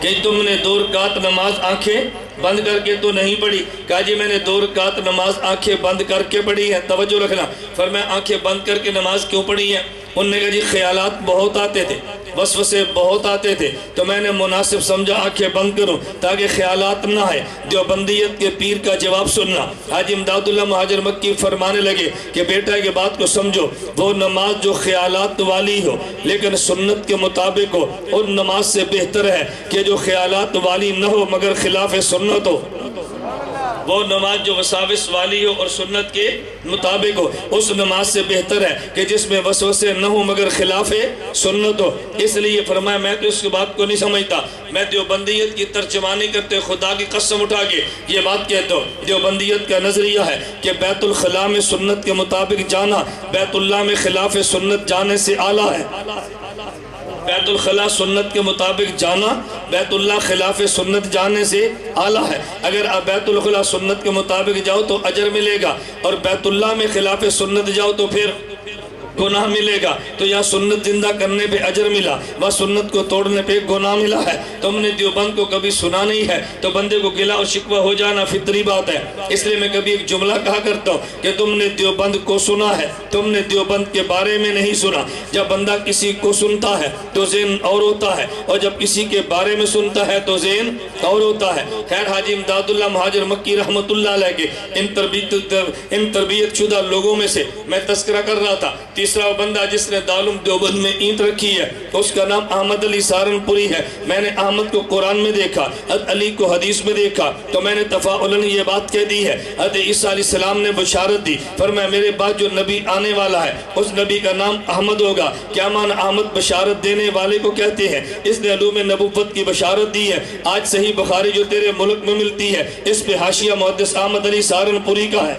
کہ تم نے 2 رکعت نماز آنکھیں بند کر کے تو نہیں پڑھی. کہا جی میں نے 2 رکعت نماز آنکھیں بند کر کے پڑھی ہے. توجہ رکھنا. فرمایا آنکھیں بند کر کے نماز کیوں پڑھی ہے؟ انہوں نے کہا جی خیالات بہت آتے تھے, وسوسے بہت آتے تھے, تو میں نے مناسب سمجھا آنکھیں بند کروں تاکہ خیالات نہ آئے. دیوبندیت کے پیر کا جواب سننا. حاجی امداد اللہ مہاجر مکی فرمانے لگے کہ بیٹا یہ بات کو سمجھو, وہ نماز جو خیالات والی ہو لیکن سنت کے مطابق ہو ان نماز سے بہتر ہے کہ جو خیالات والی نہ ہو مگر خلاف سنت ہو. وہ نماز جو وساوس والی ہو اور سنت کے مطابق ہو اس نماز سے بہتر ہے کہ جس میں وسوسے نہ ہو مگر خلاف سنت ہو. اس لیے فرمایا میں تو اس بات کو نہیں سمجھتا, میں دیوبندیت کی ترجمانی کرتے خدا کی قسم اٹھا کے یہ بات کہتا ہوں دیوبندیت کا نظریہ ہے کہ بیت الخلاء میں سنت کے مطابق جانا بیت اللہ میں خلاف سنت جانے سے اعلیٰ ہے. بیت الخلاء سنت کے مطابق جانا بیت اللہ خلاف سنت جانے سے اعلیٰ ہے. اگر آپ بیت الخلاء سنت کے مطابق جاؤ تو اجر ملے گا اور بیت اللہ میں خلاف سنت جاؤ تو پھر گناہ ملے گا. تو یا سنت زندہ کرنے پہ اجر ملا و سنت کو توڑنے پہ گناہ ملا ہے. تم نے دیوبند کو کبھی سنا نہیں ہے تو بندے کو گلہ اور شکوہ ہو جانا فطری بات ہے. اس لیے میں کبھی ایک جملہ کہا کرتا ہوں کہ تم نے دیوبند کو سنا ہے, تم نے دیوبند کے بارے میں نہیں سنا. جب بندہ کسی کو سنتا ہے تو ذہن اور ہوتا ہے اور جب کسی کے بارے میں سنتا ہے تو ذہن اور ہوتا ہے. خیر حاجی امداد اللہ مہاجر مکی رحمت اللہ علیہ کے ان تربیت شدہ لوگوں میں سے میں تذکرہ کر رہا تھا. تیسرا بندہ جس نے دارالعلوم دیوبند میں اینٹ رکھی ہے اس کا نام احمد علی سہارنپوری ہے. میں نے احمد کو قرآن میں دیکھا, علی کو حدیث میں دیکھا, تو میں نے تفاعلاً یہ بات کہہ دی ہے. حضرت عیسیٰ علیہ السلام نے بشارت دی, فرمایا میرے بعد جو نبی آنے والا ہے اس نبی کا نام احمد ہوگا. کیا معنی احمد بشارت دینے والے کو کہتے ہیں. اس نے علوم نبوت کی بشارت دی ہے. آج صحیح بخاری جو تیرے ملک میں ملتی ہے اس پہ حاشیہ محدث احمد علی سہارنپوری کا ہے,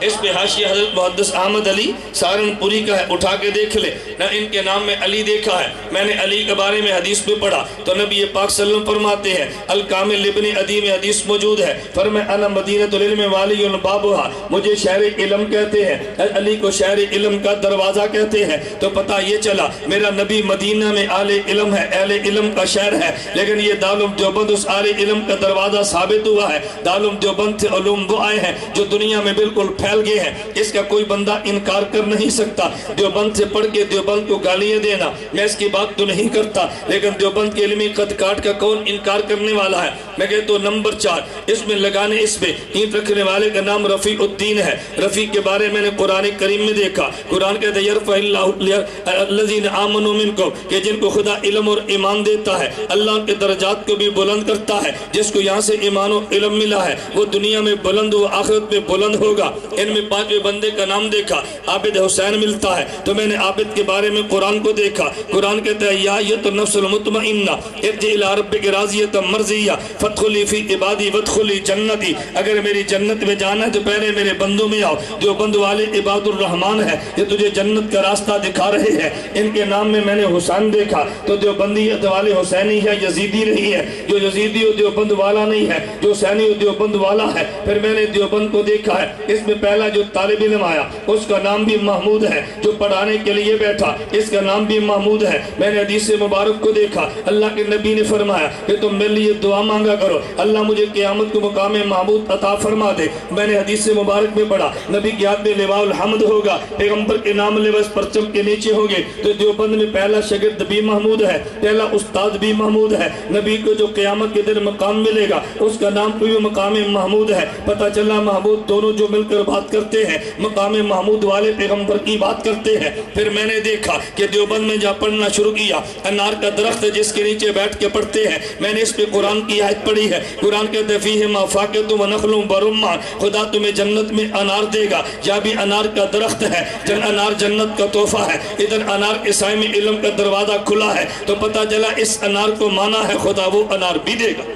اس پہ حاشیہ حضرت محدث احمد علی سہارنپوری کا ہے. اٹھا کے دیکھ لے نہ ان کے نام میں علی دیکھا ہے. میں نے علی کے بارے میں حدیث میں پڑھا تو نبی پاک صلی اللہ علیہ وسلم فرماتے ہیں الکامل ابن عدی میں حدیث موجود ہے, فرمایا انا مدینۃ العلم والی بابھا, مجھے شہر علم کہتے ہیں, علی کو شہر علم کا دروازہ کہتے ہیں. تو پتہ یہ چلا میرا نبی مدینہ میں اہل علم ہے, اہل علم کا شہر ہے, لیکن یہ دارالعلوم دیوبند اس اہل علم کا دروازہ ثابت ہوا ہے. دارالعلوم دیوبند سے علوم وہ آئے ہیں جو دنیا میں بالکل پھیل گئے ہیں, اس کا کوئی بندہ انکار کر نہیں سکتا. دیوبند سے پڑھ کے دیوبند کو گالیاں دینا میں اس کی بات تو نہیں کرتا, لیکن دیوبند کے علمی قد کاٹ کا کون انکار کرنے والا ہے. میں کہتا ہوں نمبر 4 اس میں لگانے اس پہ اینٹ رکھنے والے کا نام رفیع الدین ہے. رفیع کے بارے میں نے قرآن کریم میں دیکھا, قرآن کہتا ہے یرفع اللہ الذین آمنوا منکم, کہ جن کو خدا علم اور ایمان دیتا ہے اللہ کے درجات کو بھی بلند کرتا ہے. جس کو یہاں سے ایمان و علم ملا ہے وہ دنیا میں بلند ہو آخرت میں بلند ہوگا. ان میں 5ویں بندے کا نام دیکھا عابد حسین ملتا ہے, تو میں نے عابد کے بارے میں قرآن کو دیکھا. قرآن کہتا ہے یا ایت النفس المطمئنہ ارجعی الی ربک راضیۃ مرضیہ فادخلی فی عبادی وادخلی جنتی. اگر میری جنت میں جانا ہے تو پہلے میرے بندوں میں آؤ. جو بند والے عباد الرحمن ہے یہ تجھے جنت کا راستہ دکھا رہے ہیں. ان کے نام میں نے حسین دیکھا تو دیوبندیت والے حسینی ہے, یزیدی نہیں ہے. جو یزیدی ہو دیوبند والا نہیں ہے, جو حسینی ہو دیوبند والا ہے. پھر میں نے دیوبند کو دیکھا ہے, اس میں پہلا جو طالب علم آیا اس کا نام بھی محمود ہے, جو پڑھانے کے لیے بیٹھا اس کا نام بھی محمود ہے. میں نے حدیث مبارک کو دیکھا, اللہ کے نبی نے فرمایا کہ تم میرے لیے دعا مانگا کرو اللہ مجھے قیامت کو مقام محمود عطا فرما دے. میں نے حدیث مبارک میں پڑھا نبی کی ہاتھ میں لواء الحمد ہوگا, پیغمبر کے نام لباس پرچم کے نیچے ہوگے. تو دیوبند میں پہلا شاگرد بھی محمود ہے, پہلا استاد بھی محمود ہے. نبی کو جو قیامت کے دن مقام ملے گا اس کا نام بھی مقام محمود ہے. پتہ چلا محمود دونوں جو مل کر بات بات کرتے ہیں، مقام محمود والے پیغمبر کی بات کرتے ہیں۔ پھر میں نے دیکھا کہ دیوبند میں جا پڑھنا شروع کیا، انار کا درخت جس کے نیچے بیٹھ کے پڑھتے ہیں، میں نے اس پہ قرآن کی آیت پڑھی ہے۔ قرآن کہتے فیہما فاکہۃ ونخل ورمان، خدا تمہیں جنت میں انار دے گا، یا بھی انار کا درخت ہے، انار جنت کا تحفہ ہے۔ ادھر انار کے سائے میں علم کا دروازہ کھلا ہے، تو پتہ چلا اس انار کو مانا ہے خدا وہ انار بھی دے گا۔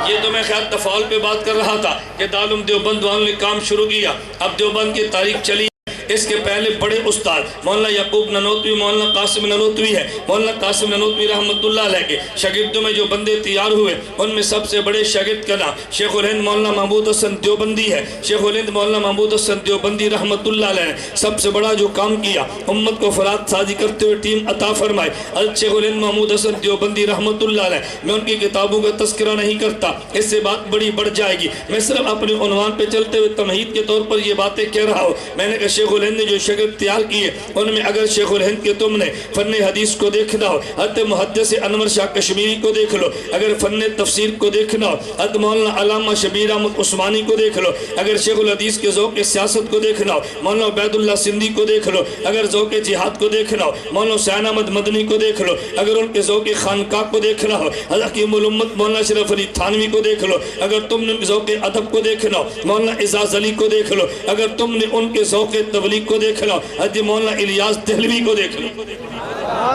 یہ تو میں خیال تفاعل پہ بات کر رہا تھا کہ دارالعلوم دیوبند والوں نے کام شروع کیا۔ اب دیوبند کی تاریخ چلی، اس کے پہلے بڑے استاد مولانا یعقوب ننوتوی، مولانا قاسم ننوتوی ہے۔ مولانا قاسم ننوتوی رحمۃ اللہ علیہ کے شاگردوں میں جو بندے تیار ہوئے ان میں سب سے بڑے شاگرد کا نام شیخ الہند مولانا محمود حسن دیوبندی ہے۔ شیخ الہند مولانا محمود حسن دیوبندی رحمۃ اللہ علیہ نے سب سے بڑا جو کام کیا، امت کو فراد سازی کرتے ہوئے ٹیم عطا فرمائے، حضرت شیخ الہند محمود حسن دیوبندی رحمۃ اللہ علیہ۔ میں ان کی کتابوں کا تذکرہ نہیں کرتا، اس سے بات بڑی بڑھ جائے گی، میں صرف اپنے عنوان پہ چلتے ہوئے تمہید کے طور پر یہ باتیں کہہ رہا ہوں۔ میں نے کہا شیخ الہند نے جو شاگرد تیار کیے ان میں اگر شیخ الہند کے تم نے فن حدیث کو دیکھنا ہو، حضرت محدث انور شاہ کشمیری کو دیکھ لو، اگر فن تفسیر کو دیکھنا ہو حضرت مولانا علامہ شبیر احمد عثمانی کو دیکھ لو، اگر شیخ الحدیث کے ذوق سیاست کو دیکھنا ہو مولانا عبید اللہ سندھی کو دیکھ لو، اگر ذوق جہاد کو دیکھنا ہو مولانا حسین احمد مدنی کو دیکھ لو، اگر ان کے ذوق خانقاہ کو دیکھنا ہو حضرت حکیم الامت مولانا اشرف علی تھانوی کو دیکھ لو، اگر تم نے ذوق ادب کو دیکھنا ہو مولانا اعزاز علی کو دیکھ لو، اگر تم نے ان کے ذوق تبلیغ کو دیکھنا ہو حضرت مولانا الیاس دہلوی کو دیکھ لو۔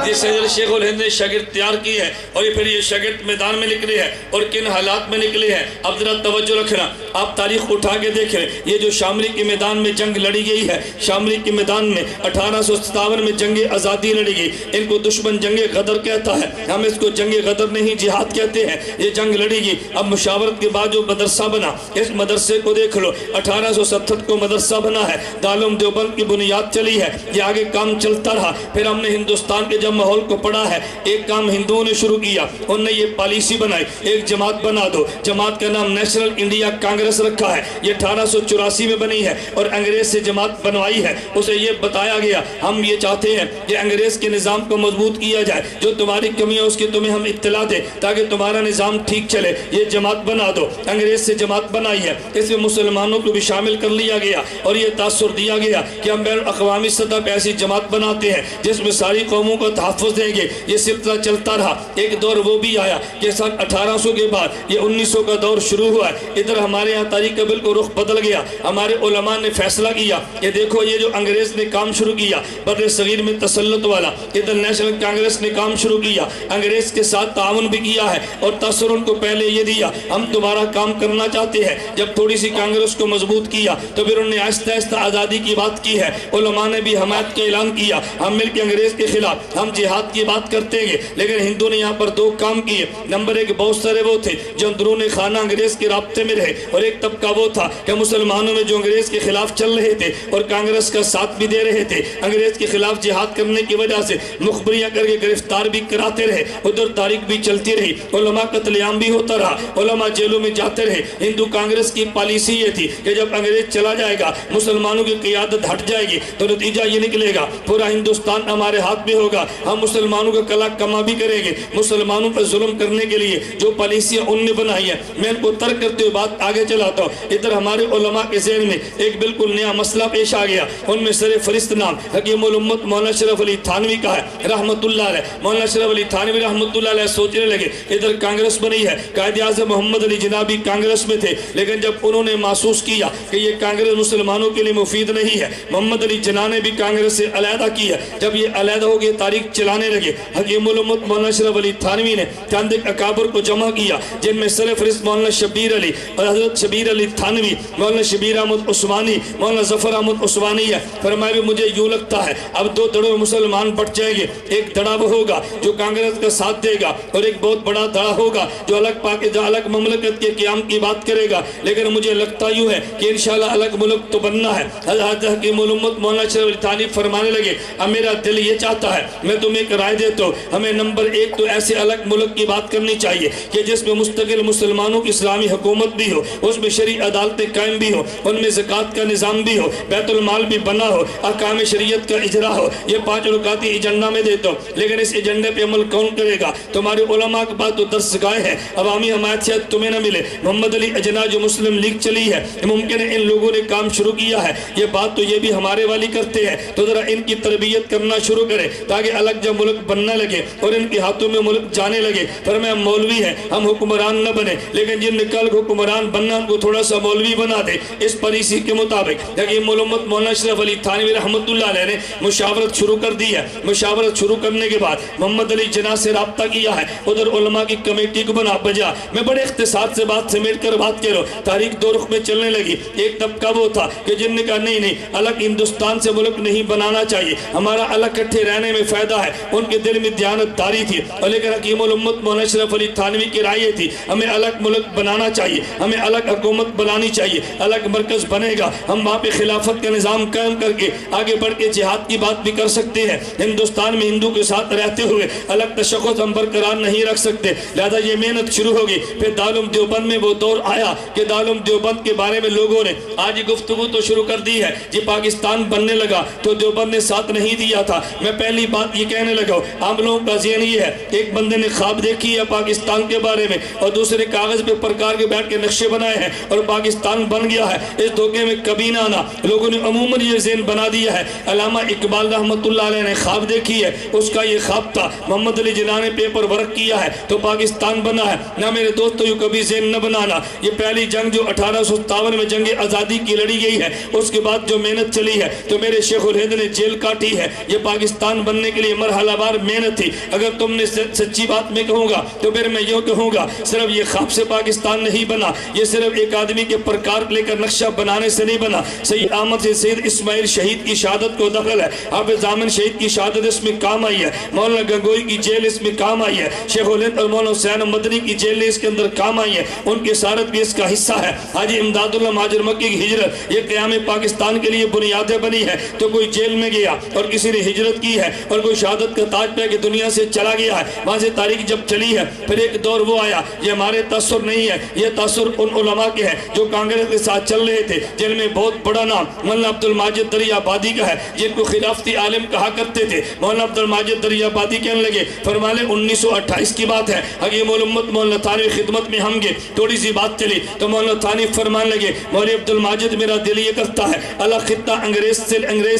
جس حضرت شیخ الہند نے شاگرد تیار کی ہے، اور یہ پھر یہ شاگرد میدان میں نکلے ہیں اور کن حالات میں نکلے ہیں۔ اب ذرا توجہ رکھنا، آپ تاریخ اٹھا کے دیکھیں، یہ جو شاملی کے میدان میں جنگ لڑی گئی ہے، شاملی کے میدان میں 1857 میں جنگ آزادی لڑی گئی، ان کو دشمن جنگ غدر کہتا ہے، ہم اس کو جنگ غدر نہیں جہاد کہتے ہیں۔ یہ جنگ لڑی گئی، اب مشاورت کے بعد جو مدرسہ بنا، اس مدرسے کو دیکھ لو، 1867 کو مدرسہ بنا ہے، دارالعلوم دیوبند کی بنیاد چلی ہے، یہ آگے کام چلتا رہا۔ پھر ہم نے ہندوستان کے جب ماحول کو پڑھا ہے، ایک کام ہندوؤں نے شروع کیا، انہوں نے یہ پالیسی بنائی ایک جماعت بنا دو، جماعت کا نام نیشنل انڈیا کانگریس رکھا ہے، یہ 1884 میں بنی ہے اور انگریز سے جماعت بنوائی ہے۔ اسے یہ بتایا گیا ہم یہ چاہتے ہیں کہ انگریز کے نظام کو مضبوط کیا جائے، جو تمہاری کمی ہے اس کی تمہیں ہم اطلاع دیں تاکہ تمہارا نظام ٹھیک چلے، یہ جماعت بنا دو۔ انگریز سے جماعت بنائی ہے، اس میں مسلمانوں کو بھی شامل کر لیا گیا اور یہ تاثر دیا گیا کہ ہم بین الاقوامی سطح پہ ایسی جماعت بناتے ہیں جس میں ساری قوموں کو تحفظ دیں گے۔ یہ سلسلہ چلتا رہا، ایک دور وہ بھی آیا کہ سن 1800 کے بعد یہ 1900 کا دور شروع ہوا ہے۔ ادھر ہمارے یہاں تاریخ کا بالکل رخ بدل گیا، ہمارے علماء نے فیصلہ کیا کہ دیکھو یہ جو انگریز نے کام شروع کیا بر صغیر میں تسلط والا، ادھر نیشنل کانگریس نے کام شروع کیا، انگریز کے ساتھ تعاون بھی کیا ہے اور تاثر ان کو پہلے یہ دیا ہم تمہارا کام کرنا چاہتے ہیں۔ جب تھوڑی سی کانگریس کو مضبوط کیا تو پھر انہوں نے آہستہ آہستہ آزادی کی بات کی ہے، علماء نے بھی حمایت کا اعلان کیا، ہم مل کے انگریز کے خلاف ہم جہاد کی بات کرتے ہیں۔ لیکن ہندو نے یہاں پر دو کام کیے، نمبر ایک بہت سارے وہ تھے جو اندرون خانہ انگریز کے رابطے میں رہے، اور ایک طبقہ وہ تھا کہ مسلمانوں میں جو انگریز کے خلاف چل رہے تھے اور کانگریس کا ساتھ بھی دے رہے تھے، انگریز کے خلاف جہاد کرنے کی وجہ سے مخبریاں کر کے گرفتار بھی کراتے رہے، ادھر تاریخ بھی چلتی رہی، علماء قتل عام بھی ہوتا رہا، علماء جیلوں میں جاتے رہے۔ ہندو کانگریس کی پالیسی یہ تھی کہ جب انگریز چلا جائے گا، مسلمانوں کی قیادت ہٹ جائے گی تو نتیجہ یہ نکلے گا پورا ہندوستان ہمارے ہاتھ میں ہوگا، ہم مسلمانوں کا کلا کما بھی کریں گے۔ مسلمانوں پر ظلم کرنے کے لیے جو پالیسیاں ان نے بنائی ہیں، میں ان کو ترک کرتے ہوئے بات آگے چلاتا ہوں۔ ادھر ہمارے علماء کے ذہن میں ایک بالکل نیا مسئلہ پیش آ گیا، ان میں سر فہرست نام حکیم الامت مولانا اشرف علی تھانوی کا ہے رحمت اللہ علیہ۔ مولانا اشرف علی تھانوی رحمت اللہ علیہ سوچنے لگے ادھر کانگریس بنی ہے، قائد اعظم محمد علی جنابی کانگریس میں تھے، لیکن جب انہوں نے محسوس کیا کہ یہ کانگریس مسلمانوں کے لیے مفید نہیں ہے، محمد علی جناح نے بھی کانگریس سے علیحدہ کی ہے۔ جب یہ علیحدہ ہو گئے، تاریخ چلانے لگے، حکیم الامت مولانا اشرف علی تھانوی نے چند اکابر کو جمع کیا، جن میں سر فہرست مولانا شبیر علی اور حضرت شبیر علی تھانوی، مولانا شبیر احمد عثمانی، مولانا ظفر احمد عثمانی ہے۔ فرمایا بھی مجھے یوں لگتا ہے اب دو دڑوں میں مسلمان بٹ جائیں گے، ایک دڑا وہ ہوگا جو کانگریس کا ساتھ دے گا اور ایک بہت بڑا دڑا ہوگا جو الگ مملکت کے قیام کی بات کرے گا۔ لیکن مجھے لگتا یوں ہے کہ انشاءاللہ الگ ملک تو بننا ہے۔ حضرت حکیم الامت مولانا اشرف علی تھانوی فرمانے لگے اب میرا دل یہ چاہتا ہے میں تمہیں ایک رائے دیتا ہوں، ہمیں نمبر 1 تو ایسے الگ ملک کی بات کرنی چاہیے کہ جس میں مستقل مسلمانوں کی اسلامی حکومت بھی ہو، اس میں شرعی عدالتیں قائم بھی ہو، ان میں زکوٰۃ کا نظام بھی ہو، بیت المال بھی بنا ہو، احکام شریعت کا اجرا ہو۔ یہ 5 نکاتی ایجنڈا میں دیتا ہوں، لیکن اس ایجنڈے پہ عمل کون کرے گا؟ تمہارے علماء کے بعد تو درس گاہ ہے، عوامی حمایت شاید تمہیں نہ ملے۔ محمد علی جناح جو مسلم لیگ چلی ہے، ممکن ہے ان لوگوں نے کام شروع کیا ہے، یہ بات تو یہ بھی ہمارے والی کرتے ہیں، تو ذرا ان کی تربیت کرنا شروع کرے تاکہ الگ جب ملک بننا لگے اور ان کے ہاتھوں میں ملک جانے لگے۔ فرمایا مولوی ہیں، ہم حکمران نہ بنے، لیکن جن نے کل حکمران بننا ان کو تھوڑا سا مولوی بنا دے اس پالیسی کے مطابق۔ حکیم الامت مولانا اشرف علی تھانوی رحمۃ اللہ علیہ نے مشاورت شروع کر دی ہے۔ مشاورت شروع کرنے کے بعد محمد علی جناح سے رابطہ کیا ہے، ادھر علماء کی کمیٹی کو بجا۔ میں بڑے اختصار سے بات سمیٹ کر بات کروں، تاریخ 2 رخ میں چلنے لگی۔ ایک طبقہ وہ تھا کہ جن نے کہا نہیں الگ ہندوستان سے ملک نہیں بنانا چاہیے، ہمارا الگ کٹھے رہنے میں فائدہ ہے۔ ان کے دل میں دیانت داری تھی، لیکن حکیم الامت مولانا اشرف علی تھانوی کی رائے تھی ہمیں الگ ملک بنانا چاہیے، ہمیں الگ حکومت بنانی چاہیے، الگ مرکز بنے گا، ہم وہاں پہ خلافت کا نظام قائم کر کے آگے بڑھ کے جہاد کی بات بھی کر سکتے ہیں۔ ہندوستان میں ہندو کے ساتھ رہتے ہوئے الگ تشخص ہم برقرار نہیں رکھ سکتے، لہذا یہ محنت شروع ہوگی۔ پھر دارالعلوم دیوبند میں وہ دور آیا کہ دارالعلوم دیوبند کے بارے میں لوگوں نے آج گفتگو تو شروع کر دی ہے، جی پاکستان بننے لگا تو دیوبند نے ساتھ نہیں دیا تھا۔ میں پہلی بات یہ کہنے لگا عام لوگوں کا ذہن یہ ہے، ایک بندے نے خواب دیکھی ہے پاکستان کے بارے میں اور دوسرے کاغذ پہ پرکار کے بیٹھ کے نقشے بنائے ہیں اور پاکستان بن گیا ہے، اس دھوکے میں کبھی نہ آنا۔ لوگوں نے عموماً یہ ذہن بنا دیا ہے۔ علامہ اقبال رحمۃ اللہ علیہ نے خواب دیکھی ہے، اس کا یہ خواب تھا، محمد علی جناح نے پیپر ورک کیا ہے تو پاکستان بنا ہے۔ نہ میرے دوستو یہ کبھی ذہن نہ بنانا، یہ پہلی جنگ جو 1857 میں جنگ آزادی کی لڑی گئی ہے، اس کے بعد جو محنت چلی ہے تو میرے شیخ الہند نے جیل کاٹی ہے، یہ پاکستان بننے کے لیے مرحلہ وار محنت تھی۔ اگر تم نے سچی بات میں کہوں گا تو پھر میں یہ کہوں گا صرف یہ خواب سے پاکستان نہیں بنا، یہ صرف ایک آدمی کے پرکار لے کر نقشہ بنانے سے نہیں بنا۔ سید احمد سے سید اسماعیل شہید کی شہادت کو دخل ہے، حافظ زامن شہید کی شہادت اس میں کام آئی ہے، مولانا گنگوئی کی جیل اس میں کام آئی ہے، شیخ الہند اور مولانا حسین مدنی کی جیل اس کے اندر کام آئی ہے، ان کی سارت بھی اس کا حصہ ہے۔ حاجی امداد اللہ مہاجر مکی کی ہجرت یہ قیام پاکستان کے لیے بنیادیں بنی ہے، تو کوئی جیل میں گیا اور کسی نے ہجرت کی ہے اور کوئی شہادت کا تاج پہ کہ دنیا سے چلا گیا ہے، وہاں سے تاریخ جب چلی ہے پھر ایک دور وہ آیا، یہ ہمارے تاثر نہیں ہے، یہ تاثر ان علماء کے ہے جو کانگریس کے ساتھ چل رہے تھے، جن میں بہت بڑا نام مولانا عبد الماجد دریا آبادی کا ہے، جن کو خلافتی عالم کہا کرتے تھے۔ مولانا عبد الماجد دریا آبادی کہنے لگے، فرمانے 1928 کی بات ہے، حکیم الامت مولانا تھانوی خدمت میں ہم گے، تھوڑی سی بات چلی تو مولانا تھانوی فرمان لگے، مولوی عبد الماجد میرا دل یہ کرتا ہے الگ خطہ انگریز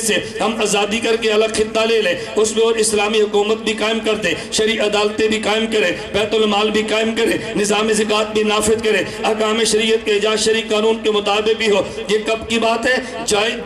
سے ہم آزادی کر کے الگ خطہ لے لیں، اس میں اور اسلامی حکومت بھی قائم کر دیں، شرعی عدالتیں بھی قائم کریں، بیت المال بھی قائم کریں، نظام زکوٰۃ بھی نافذ کریں، احکام شریعت کے اجاز شرعی قانون کے مطابق بھی ہو۔ یہ کب کی بات ہے؟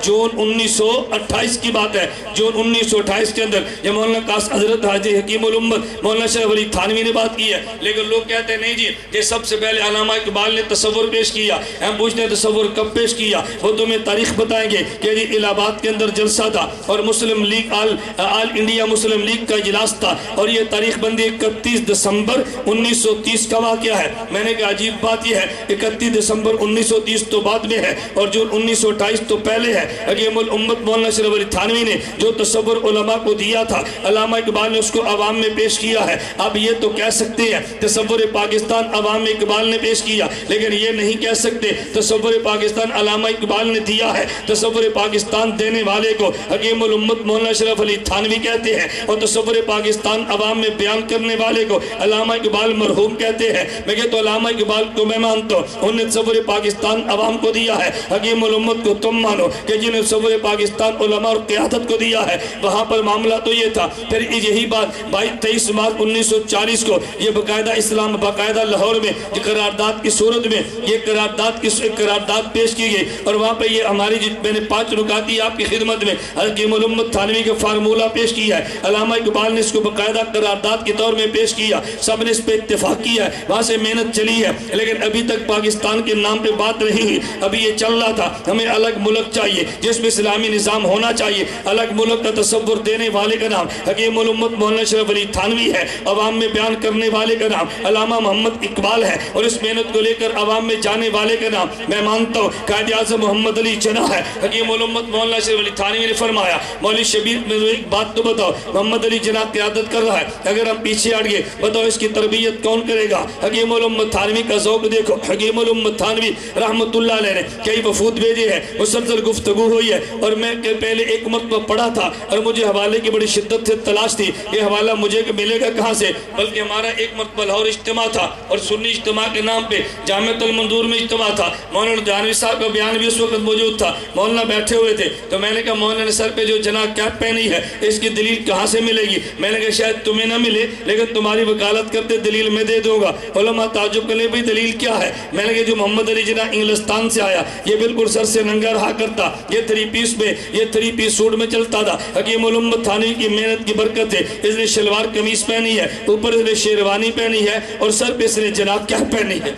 جون 1928 کی بات ہے۔ جون 1928 کے اندر یہ مولانا قاصد حضرت حاجی حکیم الامت مولانا اشرف علی تھانوی نے بات کی ہے، لیکن لوگ کہتے ہیں نہیں جی یہ سب سے پہلے علامہ اقبال نے تصور پیش کیا۔ ہم پوچھتے ہیں تصور کب پیش کیا؟ وہ تمہیں تاریخ بتائیں گے کہ جی الہ آباد کے اندر جلسہ تھا اور مسلم لیگ آل انڈیا مسلم لیگ کا اجلاس تھا اور یہ تاریخ بندی 31 دسمبر 1930 کا واقعہ ہے۔ میں نے کہا عجیب بات یہ ہے 31 دسمبر 1930 تو بعد میں ہے اور جون 1928 تو پہلے ہے۔ حکیم الامت مولانا اشرف علی تھانوی نے جو تصور علماء کو دیا تھا علامہ اقبال نے اس کو عوام میں پیش کیا ہے۔ اب یہ تو کہہ سکتے ہیں تصور پاکستان عوام میں اقبال نے پیش کیا، لیکن یہ نہیں کہہ سکتے تصور پاکستان علامہ اقبال نے دیا ہے۔ تصور پاکستان دینے والے کو حکیم الامت مولانا اشرف علی تھانوی کہتے ہیں اور تصور پاکستان عوام میں بیان کرنے والے کو علامہ اقبال مرحوم کہتے ہیں۔ میں کہتا ہوں علامہ اقبال کو میں مانتا ہوں، انہوں نے تصور پاکستان عوام کو دیا ہے، حکیم الامت کو تم مانو کہ جنہیں تصور پاکستان علماء اور قیادت کو دیا ہے۔ وہاں پر معاملہ تو یہ تھا۔ پھر یہی بات 23 مارچ 1940 کو یہ باقاعدہ لاہور میں قرارداد کی صورت میں یہ قرارداد پیش کی گئی اور وہاں پہ یہ ہماری میں نے 5 نکاتی آپ کی خدمت میں حکیم الامت تھانوی کا فارمولہ پیش کیا ہے۔ علامہ اقبال نے اس کو باقاعدہ قرارداد کے طور میں پیش کیا، سب نے اس پہ اتفاق کیا ہے، وہاں سے محنت چلی ہے، لیکن ابھی تک پاکستان کے نام پہ بات نہیں ہوئی۔ ابھی یہ چل رہا تھا ہمیں الگ ملک چاہیے جس میں اسلامی نظام ہونا چاہیے، الگ ملک کا تصور دینے والے کا نام حکیم الامت مولانا اشرف علی تھانوی ہے، عوام میں بیان کرنے والے کا نام علامہ محمد اقبال ہے اور اس محنت کو لے کر عوام میں جانے والے کا نام میں مانتا ہوں قائد اعظم محمد علی جناح ہے۔ حکیم الامت مولانا اشرف علی تھانوی نے فرمایا مولوی شبیر میں ایک بات تو بتا بتاؤ محمد علی جناح قیادت کر رہا ہے, اگر ہم پیچھے ہٹ گئے بتاؤ اس کی تربیت کون کرے گا؟ حکیم الامت تھانوی کا ذوق دیکھو. حکیم الامت تھانوی رحمت اللہ علیہ نے کئی وفود بھیجے ہیں, مسلسل گفتگو ہوئی ہے, اور میں پہلے ایک مرتبہ پڑھا تھا اور مجھے حوالے کی بڑی شدت سے تلاش تھی, یہ حوالہ مجھے ملے گا کہاں سے, بلکہ ہمارا ایک مرتبہ لاہور اجتماع تھا اور سنی اجتماع کے نام پہ جامعۃ المنظور میں اجتماع تھا. مولانا جانوی صاحب کا بیان بھی اس وقت موجود تھا, مولانا بیٹھے ہوئے تھے, تو میں نے کہا مولانا نے سر پہ جو جناب کیپ پہنی ہے اس کی دلیل کہاں سے ملے گی؟ میں نے کہا شاید تمہیں نہ ملے لیکن تمہاری وکالت کرتے دلیل میں دے دوں گا. علماء تعجب کرنے بھی دلیل کیا ہے؟ میں نے کہا جو محمد علی جناح انگلستان سے آیا یہ بالکل سر سے ننگا رہا کرتا, یہ 3 پیس میں یہ 3 پیس سوٹ میں چلتا تھا. حکیم الامت تھانوی کی محنت کی برکت ہے, اس نے شلوار قمیص پہنی ہے, اوپر اس نے شیروانی پہنی ہے اور سر پہ اس نے جناب کیا پہنی ہے.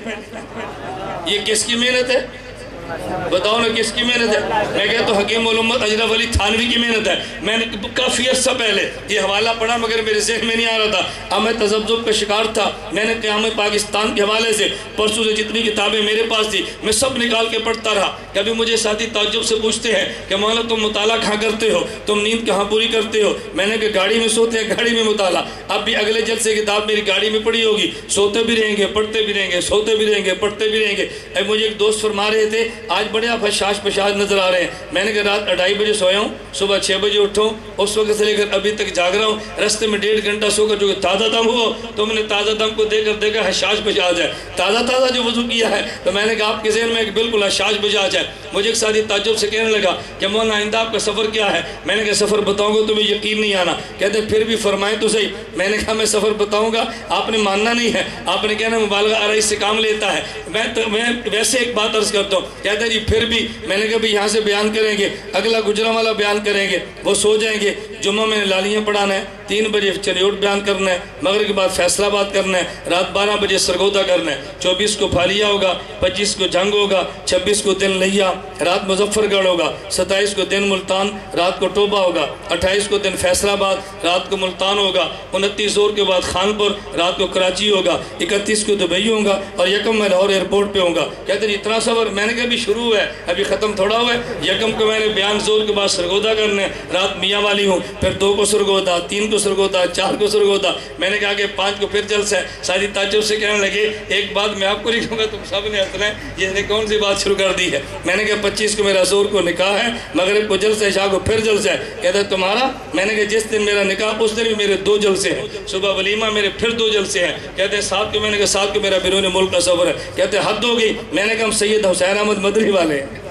یہ کس کی محنت ہے بتاؤ نا, کس کی محنت ہے؟ میں کہتا ہوں حکیم الامت اشرف علی تھانوی کی محنت ہے. میں نے کافی عرصہ پہلے یہ حوالہ پڑھا مگر میرے ذہن میں نہیں آ رہا تھا. اب میں تذبذب کا شکار تھا, میں نے قیام پاکستان کے حوالے سے پرسوں سے جتنی کتابیں میرے پاس تھی میں سب نکال کے پڑھتا رہا. کبھی مجھے ساتھی تعجب سے پوچھتے ہیں کہ مولانا تم مطالعہ کہاں کرتے ہو, تم نیند کہاں پوری کرتے ہو؟ میں نے کہا گاڑی میں سوتے ہیں, گاڑی میں مطالعہ. اب بھی اگلے جلسے کتاب میری گاڑی میں پڑھی ہوگی, سوتے بھی رہیں گے پڑھتے بھی رہیں گے, سوتے بھی رہیں گے پڑھتے بھی رہیں گے. اب مجھے ایک دوست فرما رہے تھے آج بڑے آپ شاش پشاش نظر آ رہے ہیں. میں نے کہا رات 2:30 بجے سویا ہوں, صبح 6 بجے اٹھوں, اس وقت سے لے کر ابھی تک جاگ رہا ہوں. رستے میں 1.5 گھنٹہ سو کر جو کہ تازہ دم ہو تو میں نے تازہ دم کو دے کر دیکھا حشاش بجاج ہے, تازہ جو وضو کیا ہے. تو میں نے کہا آپ کے ذہن میں بالکل حشاش بجاج ہے. مجھے ایک ساتھی تعجب سے کہنے لگا کہ مولانا آئندہ آپ کا سفر کیا ہے؟ میں نے کہا سفر بتاؤں گا تمہیں یقین نہیں آنا. کہتے پھر بھی فرمائیں تو صحیح. میں نے کہا میں سفر بتاؤں گا, آپ نے ماننا نہیں ہے, آپ نے کہنا مبالغہ آرائی سے کام لیتا ہے. میں ویسے ایک بات عرض کرتا ہوں. کہتے ہیں جی پھر بھی. میں نے کہا بھی یہاں سے بیان کریں گے, اگلا گجرانوالہ بیان کریں گے, وہ سو جائیں گے. جمعہ میں نے لالیاں پڑھانا ہے, 3 بجے چریوٹ بیان کرنا ہے, مغرب کے بعد فیصلہ آباد کرنا ہے, رات 12 بجے سرگودا کرنا ہے, 24 کو پھالیا ہوگا, 25 کو جنگ ہوگا, 26 کو دن لیا, رات مظفر گڑھ ہوگا, 27 کو دن ملتان, رات کو ٹوبہ ہوگا, 28 کو دن فیصلہ آباد, رات کو ملتان ہوگا, 29 زور کے بعد خانپور, رات کو کراچی ہوگا, 31 کو دبئی ہوگا اور 1 میں لاہور ایئرپورٹ پہ ہوگا. کہتے ہیں اتنا سفر. میں نے کہا ابھی شروع ہے, ابھی ختم تھوڑا ہوا ہے. 1 کو میں نے بیان زور کے بعد سرگودا کرنا ہے, رات میاں والی ہوں, پھر 2 کو سرگودا, 3 کو سرگودا, 4 کو سرگودا. میں نے کہا کہ 5 کو پھر جلسہ ہے. ساتھی تعجب سے کہنے لگے ایک بات میں آپ کو لکھوں گا, تم سب نے ہنسنا ہے, یہ نے کون سی بات شروع کر دی ہے. میں نے کہا 25 کو میرا زور کو نکاح ہے, مغرب کو جلسہ ہے, شاہ کو پھر جلسہ ہے. کہتا ہے تمہارا؟ میں نے کہا جس دن میرا نکاح اس دن بھی میرے 2 جلسے ہیں, صبح ولیمہ میرے پھر 2 جلسے ہیں. کہتے ہیں 7 کو. میں نے کہا 7 کو میرا بیرون ملک کا سفر ہے. کہتے ہیں حد ہو گئی. میں نے کہا ہم سید حسین احمد مدنی والے ہیں.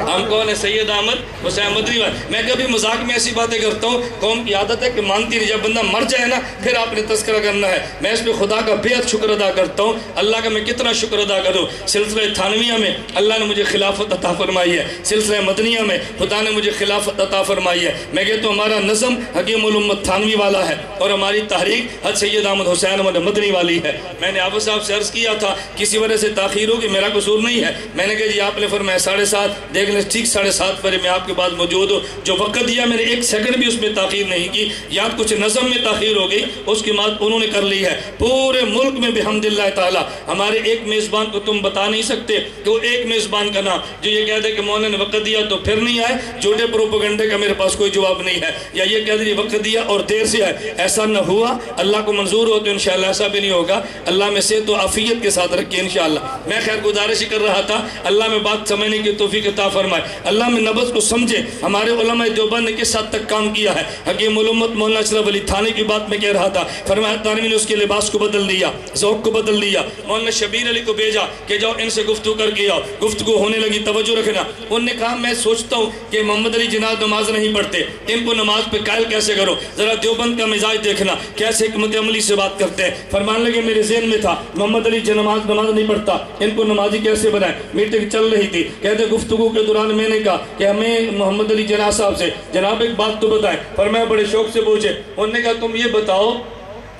ہم کون ہے؟ سید احمد حسین مدنی والے. میں کبھی مذاق میں ایسی باتیں کرتا ہوں, قوم کی عادت ہے کہ مانتی نہیں, جب بندہ مر جائے نا پھر آپ نے تذکرہ کرنا ہے. میں اس پہ خدا کا بے حد شکر ادا کرتا ہوں. اللہ کا میں کتنا شکر ادا کروں. سلسلہ تھانویہ میں اللہ نے مجھے خلافت عطا فرمائی ہے, سلسلہ مدنیہ میں خدا نے مجھے خلافت عطا فرمائی ہے. میں کہتا ہوں ہمارا نظم حکیم الامت تھانوی والا ہے اور ہماری تحریک حضرت سید احمد حسین احمد مدنی والی ہے. میں نے آپ صاحب سے عرض کیا تھا کسی وجہ سے تاخیر ہوگی, میرا قصور نہیں ہے. میں نے کہا جی آپ نے فرمایا 7:30, دیکھ لیں ٹھیک 7:30 بجے میں آپ کے بعد موجود ہوں. جو وقت دیا میں نے 1 سیکنڈ بھی اس میں تاخیر نہیں کی. یا کچھ نظم میں تاخیر ہو گئی, اس کی بات انہوں نے کر لی ہے. پورے ملک میں بحمد اللہ تعالی ہمارے ایک میزبان کو تم بتا نہیں سکتے کہ وہ ایک میزبان کا نام جو یہ کہہ دے کہ مولانا نے وقت دیا تو پھر نہیں آئے. جھوٹے پروپیگنڈے کا میرے پاس کوئی جواب نہیں ہے. یا یہ کہہ دے وقت دیا اور دیر سے آئے, ایسا نہ ہوا. اللہ کو منظور ہو تو انشاءاللہ ایسا بھی نہیں ہوگا. اللہ میں سے تو عافیت کے ساتھ رکھیے انشاءاللہ. میں خیر گزارش کر رہا تھا, اللہ میں بات سمجھنے کی توفیق عطا فرمائے, اللہ میں نبض کو سمجھے. ہمارے علماء دیوبند نے کس حد تک کام کیا ہے. حکیم الامت مولانا اشرف علی تھانوی کی بات میں کہہ رہا تھا, فرمایا تھانوی نے اس کے لباس کو بدل دیا, ذوق کو بدل دیا. مولانا شبیر علی کو بھیجا کہ جاؤ ان سے گفتگو کر کے آؤ. گفتگو ہونے لگی, توجہ رکھنا. انہوں نے کہا میں سوچتا ہوں کہ محمد علی جناح نماز نہیں پڑھتے, ان کو نماز پہ قائل کیسے کرو. ذرا دیوبند کا مزاج دیکھنا کیسے حکمت عملی سے بات کرتے ہیں. فرمان لگے میرے ذہن میں تھا محمد علی نماز نہیں پڑھتا, ان کو نمازی کیسے بنائیں. میٹنگ چل رہی تھی, کہتے گفتگو کے دوران میں نے کہا کہ ہمیں محمد علی جناح صاحب سے جناب ایک بات تو بتائیں. فرمایا بڑے شوق سے پوچھے. انہوں نے کہا تم یہ بتاؤ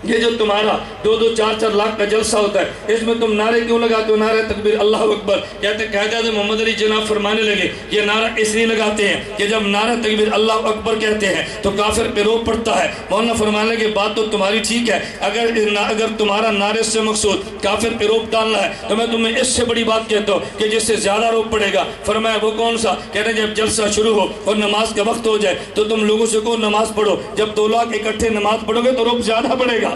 یہ جو تمہارا 2-2 4-4 لاکھ کا جلسہ ہوتا ہے، اس میں تم نعرے کیوں لگاتے ہو؟ نعرہ تکبیر اللہ اکبر کہتے ہیں، قائد اعظم محمد علی جناح فرمانے لگے یہ نعرہ اس لیے لگاتے ہیں کہ جب نعرہ تکبیر اللہ اکبر کہتے ہیں تو کافر پہ روب پڑتا ہے۔ مولانا فرمانے لگے بات تو تمہاری ٹھیک ہے، اگر تمہارا نعرے سے مقصود کافر پہ روب ڈالنا ہے تو میں تمہیں اس سے بڑی بات کہتا ہوں کہ جس سے زیادہ روب پڑے گا۔ فرمایا وہ کون سا؟ کہتے ہیں جب جلسہ شروع ہو اور نماز کا وقت ہو جائے تو تم لوگوں سے کہو نماز پڑھو، جب 2 لاکھ اکٹھے نماز پڑھو گے تو روب زیادہ پڑے گا،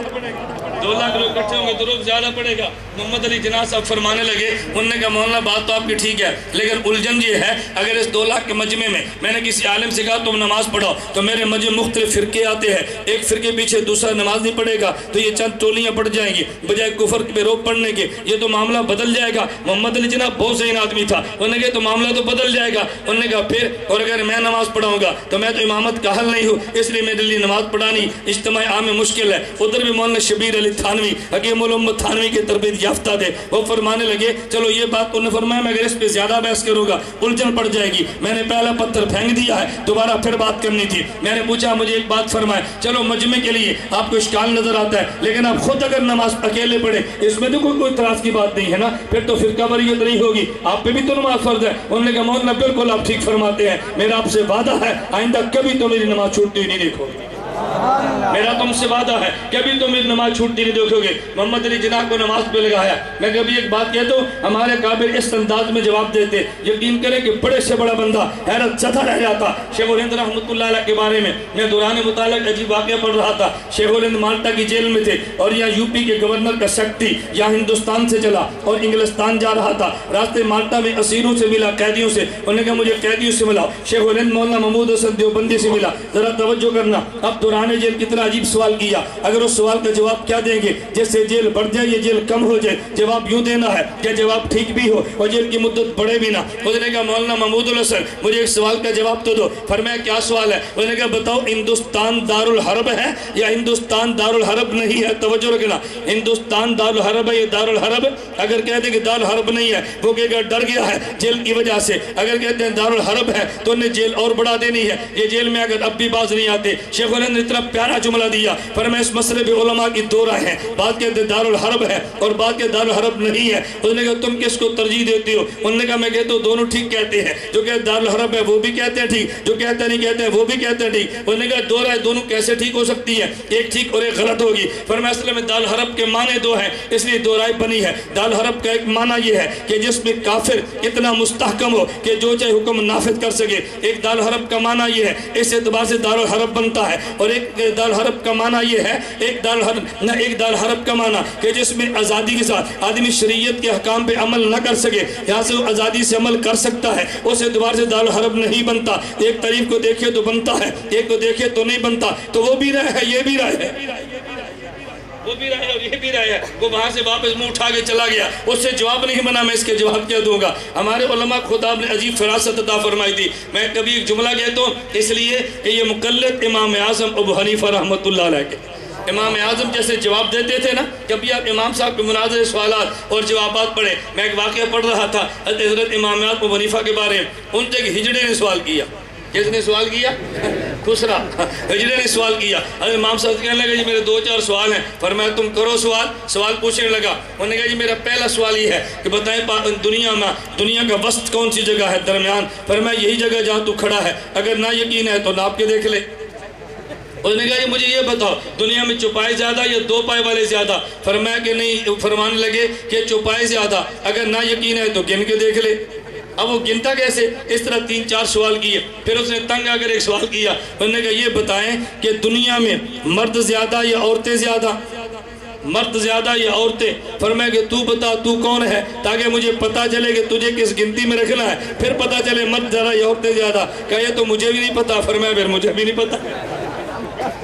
2 لاکھ لوگ اکٹھے ہوں گے تو روب زیادہ پڑے گا۔ محمد علی جناح صاحب فرمانے لگے، انہوں نے کہا مولانا بات تو آپ کی ٹھیک ہے، لیکن الجھن یہ ہے اگر اس 2 لاکھ کے مجمع میں نے کسی عالم سے کہا تم نماز پڑھو تو میرے مجمع مختلف فرقے آتے ہیں، ایک فرقے پیچھے دوسرا نماز نہیں پڑھے گا تو یہ چند ٹولیاں پڑ جائیں گی بجائے کفر پہ روب پڑھنے کے، یہ تو معاملہ بدل جائے گا۔ محمد علی جناح بہت ذہین آدمی تھا، انہوں نے کہا تو معاملہ تو بدل جائے گا۔ انہوں نے کہا پھر اور اگر میں نماز پڑھاؤں گا تو میں تو امامت کا حل نہیں ہوں، اس لیے میرے لیے نماز پڑھانی اجتماع عام میں مشکل ہے۔ ادھر بھی مولانا شبیر علی تھانوی حکیم الامت تھانوی کے تربیت یافتہ تھے، وہ فرمانے لگے چلو یہ بات انہوں نے فرمایا میں اگر اس پہ زیادہ بحث کروں گا الجھن پڑ جائے گی، میں نے پہلا پتھر پھینک دیا ہے، دوبارہ پھر بات کرنی تھی۔ میں نے پوچھا مجھے ایک بات فرمائے، چلو مجمع کے لیے آپ کو اشکال نظر آتا ہے لیکن آپ خود اگر نماز اکیلے پڑھے اس میں تو کوئی اعتراض کی بات نہیں ہے نا، پھر تو فرقہ واریت نہیں ہوگی، آپ پہ بھی تو نماز فرض ہے۔ انہوں نے کہا مولانا بالکل آپ ٹھیک فرماتے ہیں، میرا آپ سے وعدہ ہے آئندہ کبھی تو میری نماز چھوٹتی ہوئی نہیں دیکھو گے، میرا تم سے وعدہ ہے کبھی تو میری نماز چھوٹتی نہیں دیکھو گے۔ محمد علی جناح کو نماز پہ لگایا۔ میں کبھی ایک بات کہتا ہوں، ہمارے قابل اس انداز میں جواب دیتے، یقین کریں کہ بڑے سے بڑا بندہ حیرت زدہ رہ جاتا۔ شیخ الہند رحمۃ اللہ علیہ کے بارے میں دوران مطالعہ عجیب واقعہ پڑھ رہا تھا۔ شیخ الہند مالٹا کی جیل میں تھے اور یہاں یوپی کے گورنر کا سیکٹری یہاں ہندوستان سے چلا اور انگلستان جا رہا تھا، راستے مالٹا میں اسیروں سے ملا، قیدیوں سے۔ انہوں نے کہا مجھے قیدیوں سے ملا۔ شیخ الہند مولانا محمود حسن دیوبندی سے ملا۔ ذرا توجہ کرنا، اب دوران جیل کتنا عجیب سوال کیا، اگر اس سوال کا جواب کیا دیں گے؟ جیسے جیل بڑھ جائے یا جیل کم ہو جائے، جواب یوں دینا ہے کہ جواب ٹھیک بھی ہو اور جیل کی مدت بڑھے بھی نہ۔ اس نے کہا مولانا محمود الحسن مجھے ایک سوال کا جواب تو دو۔ فرمایا کیا سوال ہے؟ اس نے کہا بتاؤ ہندوستان دارالحرب ہے یا ہندوستان دارالحرب نہیں ہے؟ توجہ رکھنا، ہندوستان دارالحرب ہے یا دارالحرب؟ اگر کہتے ہیں کہ دارالحرب نہیں ہے وہ کہے گا ڈر گیا ہے جیل کی وجہ سے، اگر کہتے ہیں دارالحرب ہے تو انہیں جیل اور بڑھا دینی ہے، یہ جیل میں اگر اب بھی باز نہیں آتے۔ شیخ الہند نے اتنا پیارا جملہ دیا، فرمایا اس مسئلے پہ علماء کی 2 رائے ہیں، بات کہتے ہیں دارالحرب ہے اور بات کہتے دارالحرب نہیں ہے۔ اس نے کہا تم کس کو ترجیح دیتے ہو؟ انہوں نے کہا میں کہتا ہوں دونوں ٹھیک کہتے ہیں، جو کہتے دارالحرب ہے وہ بھی کہتے ہیں ٹھیک، جو کہتے نہیں کہتے ہیں وہ بھی کہتے ہیں ٹھیک۔ انہوں نے کہا 2 رائے دونوں کیسے ٹھیک ہو سکتی ہے؟ ایک ٹھیک اور ایک غلط ہوگی۔ فرمایا اصل میں دارالحرب کے معنی 2 ہیں، اس لیے 2 رائے بنی ہے۔ دارالحرب کا ایک معنی یہ ہے کہ جس میں کافر اتنا مستحکم ہو کہ جو چاہے حکم نافذ کر سکے، ایک دارالحرب کا معنی یہ ہے، اس اعتبار سے دارالحرب بنتا ہے۔ اور ایک دارالحرب کا معنی یہ ہے، ایک دارالحرب کا معنی کہ جس میں آزادی کے ساتھ آدمی شریعت کے احکام پہ عمل نہ کر سکے، یہاں سے وہ آزادی سے عمل کر سکتا ہے، اس اعتبار سے دارالحرب نہیں بنتا۔ ایک تعریف کو دیکھے تو بنتا ہے، ایک کو دیکھے تو نہیں بنتا، تو وہ بھی رائے ہے، یہ بھی رائے ہے، وہ بھی رائے اور یہ بھی رائے ہے۔ وہ وہاں سے واپس منہ اٹھا کے چلا گیا، اس سے جواب نہیں بنا، میں اس کے جواب کیا دوں گا؟ ہمارے علماء خطاب نے عجیب فراست عطا فرمائی تھی۔ میں کبھی ایک جملہ کہتا ہوں اس لیے کہ یہ مقلد امام اعظم ابو حنیفہ رحمۃ اللہ علیہ کے، امام اعظم جیسے جواب دیتے تھے نا، کبھی آپ امام صاحب کے مناظر سوالات اور جوابات پڑھیں۔ میں ایک واقعہ پڑھ رہا تھا حضرت امام اعظم ابو حنیفہ کے بارے میں، ان سے ایک ہجڑے نے سوال کیا۔ کس نے سوال کیا؟ خسرا ہجڑے نے سوال کیا۔ حضرت امام صاحب کہنے لگا جی میرے 2-4 سوال ہیں۔ فرمایا تم کرو سوال پوچھنے لگا۔ انہوں نے کہا جی میرا پہلا سوال یہ ہے کہ بتائیں دنیا کا وسط کون سی جگہ ہے درمیان؟ فرمایا یہی جگہ جہاں تو کھڑا ہے، اگر نہ یقین ہے تو ناپ کے دیکھ لے۔ اس نے کہا جی مجھے یہ بتاؤ دنیا میں چوپائے زیادہ یا 2 پائے والے زیادہ؟ فرمایا کہ نہیں، فرمانے لگے کہ چوپائے زیادہ، اگر نہ یقین ہے تو گن کے دیکھ لے۔ اب وہ گنتا کیسے؟ اس طرح 3-4 سوال کیے، پھر اس نے تنگ آ کر ایک سوال کیا۔ انہوں نے کہا یہ بتائیں کہ دنیا میں مرد زیادہ یا عورتیں زیادہ؟ مرد زیادہ یا عورتیں؟ فرمایا کہ تو بتا تو کون ہے تاکہ مجھے پتا چلے کہ تجھے کس گنتی میں رکھنا ہے، پھر پتا چلے مرد زیادہ یا عورتیں زیادہ۔ کہا یہ تو مجھے بھی نہیں پتا۔ فرمایا پھر مجھے بھی نہیں پتا،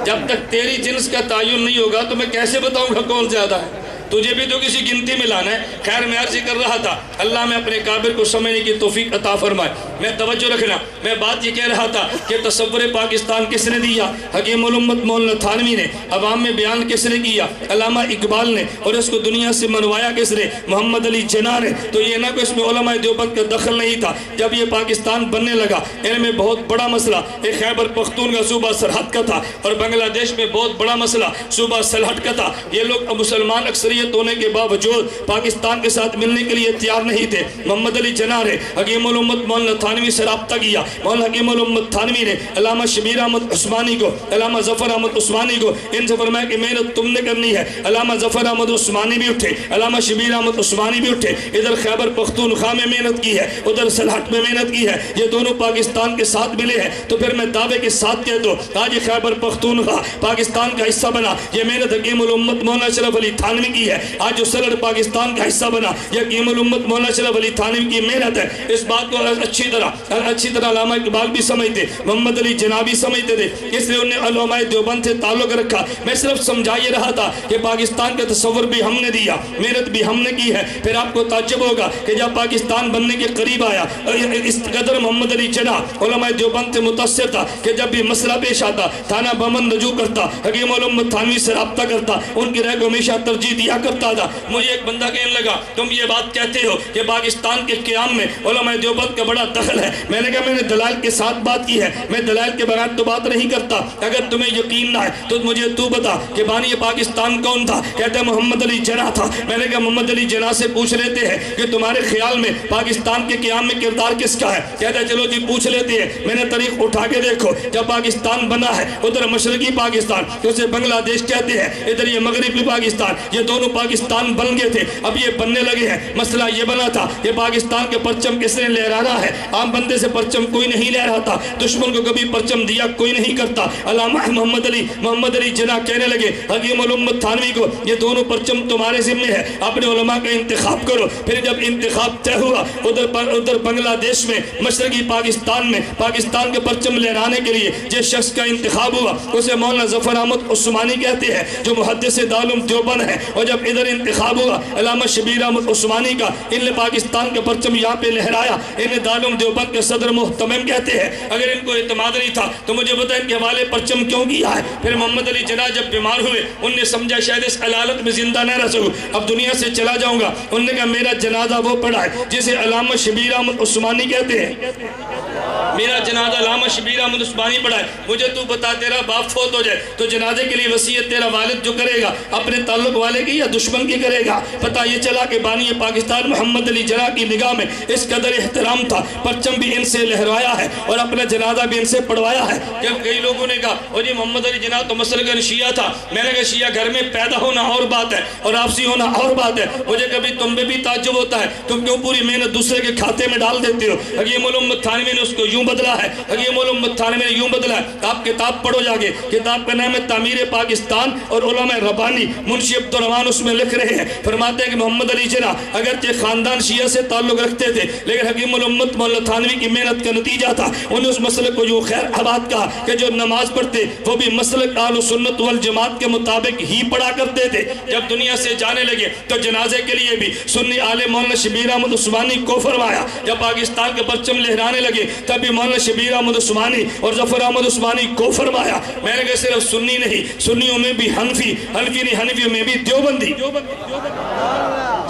جب تک تیری جنس کا تعین نہیں ہوگا تو میں کیسے بتاؤں گا کون زیادہ ہے؟ تجھے بھی تو کسی گنتی میں لانا ہے. خیر میں عرض کر رہا تھا اللہ میں اپنے کابر کو سمجھنے کی توفیق عطا فرمائے. میں توجہ رکھنا, میں بات یہ کہہ رہا تھا کہ تصور پاکستان کس نے دیا؟ حکیم الامت مولانا تھانوی نے. عوام میں بیان کس نے کیا؟ علامہ اقبال نے. اور اس کو دنیا سے منوایا کس نے؟ محمد علی جناح نے. تو یہ نہ کہ اس میں علماء دیوبند کا دخل نہیں تھا. جب یہ پاکستان بننے لگا ان میں بہت بڑا مسئلہ ایک خیبر پختونخوا صوبہ سرحد کا تھا, اور بنگلہ دیش میں بہت بڑا مسئلہ صوبہ سلہٹ کا تھا. یہ لوگ مسلمان اکثریت ہونے کے باوجود پاکستان کے ساتھ ملنے کے لیے تیار نہیں تھے. محمد علی جناح نے حکیم الامت مولانا تھانوی سے رابطہ کیا. مولانا حکیم الامت تھانوی نے علامہ شبیر احمد عثمانی کو, علامہ ظفر احمد عثمانی کو ان سے فرمایا کہ محنت تم نے کرنی ہے. علامہ ظفر احمد عثمانی بھی اٹھے, علامہ شبیر احمد عثمانی بھی اٹھے. ادھر خیبر پختونخوا میں محنت کی ہے, ادھر سلہٹ میں محنت کی ہے. یہ دونوں پاکستان کے ساتھ ملے ہیں. تو پھر میں دعوے کے ساتھ کہہ دو آج خیبر پختونخوا پاکستان کا حصہ بنا, یہ محنت حکیم الامت مولانا اشرف علی تھانوی کی ہے. آج جو سلہٹ پاکستان کا حصہ بنا یہ حکیم الامت مولانا اشرف علی تھانوی کی محنت ہے. اس بات کو اچھی طرح علامہ اقبال بھی سمجھتے, محمد علی جناح بھی سمجھتے تھے, اس لیے انہیں علماء دیوبند سے تعلق رکھا. میں صرف سمجھا یہ رہا تھا کہ پاکستان کا تصور بھی ہم نے دیا, محنت بھی ہم نے کی ہے. پھر آپ کو تعجب ہوگا کہ جب پاکستان بننے کے قریب آیا اس قدر محمد علی جناح علماء دیوبند سے متاثر تھا کہ جب بھی مسئلہ پیش آتا تھانہ بمن رجوع کرتا, حکیم الامت تھانوی سے رابطہ کرتا, ان کی رائے کو ہمیشہ ترجیح دیا کرتا تھا. مجھے ایک بندہ کہنے لگا تم یہ بات کہتے ہو کہ پاکستان کے قیام میں علماء دیوبند کا بڑا دخل ہے. میں نے کہا میں نے دلائل کے ساتھ بات کی ہے, میں دلائل کے بغیر تو بات نہیں کرتا. اگر تمہیں یقین نہ ہے تو مجھے تو بتا کہ بانی پاکستان کون تھا؟ کہتا ہے محمد علی جناح تھا. میں نے کہا محمد علی جناح سے پوچھ لیتے ہیں کہ تمہارے خیال میں پاکستان کے قیام میں کردار کس کا ہے؟ کہتا ہے چلو جی پوچھ لیتے ہیں. میں نے تاریخ اٹھا کے دیکھو, جب پاکستان بنا ہے ادھر مشرقی پاکستان اسے بنگلہ دیش کہتے ہیں, ادھر یہ مغربی پاکستان, یہ دونوں پاکستان بن گئے تھے. اب یہ بننے لگے ہیں. مسئلہ یہ بنا تھا کہ پاکستان کے پرچم کس نے لہرانا ہے؟ عام بندے سے پرچم کوئی نہیں لہراتا, دشمن کو کبھی پرچم دیا کوئی نہیں کرتا. علامہ محمد علی جناح کہنے لگے حکیم الامت تھانوی کو یہ دونوں پرچم تمہارے ذمہ ہے, اپنے علماء کا انتخاب کرو. پھر جب انتخاب طے ہوا ادھر بنگلہ دیش میں مشرقی پاکستان میں پاکستان کے پرچم لہرانے کے لیے جس شخص کا انتخاب ہوا اسے مولانا ظفر احمد عثمانی کہتے ہیں جو محدث دارالعلوم دیوبند ہے. اور جب ادھر انتخاب ہوا علامہ شبیر احمد عثمانی کا, ان نے پاکستان کا پرچم یہاں پہ لہرایا, انہیں دارالعلوم دیوبند کے صدر محتمم کہتے ہیں. اگر ان کو اعتماد نہیں تھا تو مجھے بتائیں کہ حوالے پرچم کیوں کیا ہے؟ پھر محمد علی جناح جب بیمار ہوئے ان نے سمجھا شاید اس علالت میں زندہ نہ رہ سکوں, اب دنیا سے چلا جاؤں گا. انہوں نے کہا میرا جنازہ وہ پڑھا ہے جسے علامہ شبیر احمد عثمانی کہتے ہیں. میرا جنازہ علامہ شبیر احمد عثمانی پڑھا ہے. مجھے تو بتا تیرا باپ فوت ہو جائے تو جنازے کے لیے وصیت تیرا والد جو کرے گا اپنے تعلق والے کی یا دشمن کی کرے گا؟ پتہ یہ چلا کہ بانی پاکستان محمد علی جناح کی نگاہ میں اس قدر احترام تھا, پرچم بھی ان سے لہرایا ہے اور اپنا جنازہ بھی ان سے پڑھوایا ہے. جب کئی لوگوں نے کہا اور جی محمد علی جناح تو مسلکن شیعہ تھا, میں نے کہا شیعہ گھر میں پیدا ہونا اور بات ہے اور آپسی ہونا اور بات ہے. مجھے کبھی تم پہ بھی تعجب ہوتا ہے تم کیوں پوری محنت دوسرے کے کھاتے میں ڈال دیتے ہو. حکیم الامت تھانوی نے اس کو یوں بدلا ہے, حکیم الامت تھانوی نے یوں بدلا ہے. آپ کتاب پڑھو جاگے, کتاب کا نام ہے تعمیر پاکستان اور علماء ربانی, منشی عبدالرحمن اس میں لکھ رہے ہیں. فرماتے ہیں کہ محمد علی جناح اگرچہ خاندان شیعہ سے تعلق رکھتے تھے لیکن حکیم الامت مولانا تھانوی کی محنت کا نتیجہ تھا. انہیں اس مسئلے کو یوں خیر آباد کہا کہ جو نماز پڑھتے وہ بھی مسلک اہل سنت والجماعت کے مطابق ہی پڑھا کرتے تھے. جب دنیا سے جانے لگے تو جنازے کے لیے بھی سنی آل مولانا شبیر احمد عثمانی کو فرمایا. جب پاکستان کے پرچم لہرانے لگے تب بھی مولانا شبیر احمد عثمانی اور ظفر احمد عثمانی کو فرمایا. میں نے کہا صرف سنی نہیں, سنیوں میں بھی حنفی نہیں, حنفیوں میں بھی دیوبندی.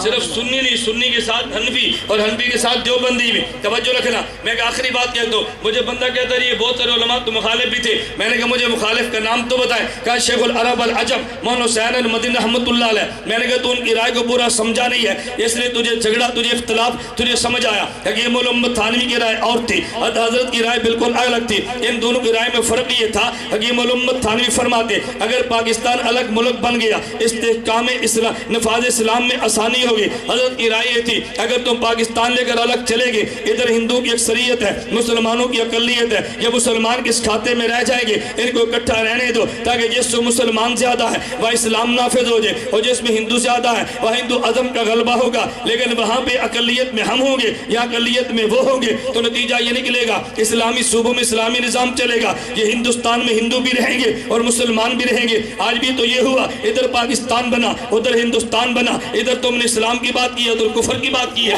صرف سنی نہیں, سنی کے ساتھ حنفی اور حنفی کے ساتھ دیوبندی بھی. توجہ رکھنا. میں ایک آخری بات کہتا ہوں, مجھے بندہ کہتا ہے یہ بہت سارے علماء تو مخالف بھی تھے. میں نے کہا مجھے مخالف کا نام تو بتائیں. کہا شیخ العرب العجم مولانا حسین المدنی رحمۃ اللہ علیہ. میں نے کہا تو ان کی رائے کو پورا سمجھا نہیں ہے اس لیے تجھے جھگڑا, تجھے اختلاف تجھے سمجھ آیا. حکیم الامت تھانوی کی رائے اور تھی, حضرت کی رائے بالکل الگ تھی. ان دونوں کی رائے میں فرق یہ تھا, حکیم الامت تھانوی فرماتے اگر پاکستان الگ ملک بن گیا استحکام اسلام نفاذ اسلام میں آسانی ہوگی۔ حضرت کی رائے یہ تھی اگر تم پاکستان لے کر الگ چلے گے، ادھر ہندو کی اکثریت ہے، مسلمانوں کی اقلیت ہے، یہ مسلمان کس کھاتے میں رہ جائیں گے، ان کو اکٹھا رہنے دو تاکہ جس سے مسلمان زیادہ ہے وہ اسلام نافذ ہو جائے، اور جس میں ہندو زیادہ ہے وہ ہندو ازم کا غلبہ ہوگا، لیکن وہاں پہ اقلیت میں ہم ہوں گے یا اقلیت میں وہ ہوں گے تو نتیجہ یہ نکلے گا اسلامی صوبوں میں اسلامی نظام چلے گا، یہ ہندوستان میں ہندو بھی رہیں گے اور مسلمان بھی رہیں گے۔ آج بھی تو یہ ہوا، ادھر پاکستان بنا ادھر ہندوستان بنا، ادھر تم نے اسلام کی بات کی ہے ادھر کفر کی بات کی ہے۔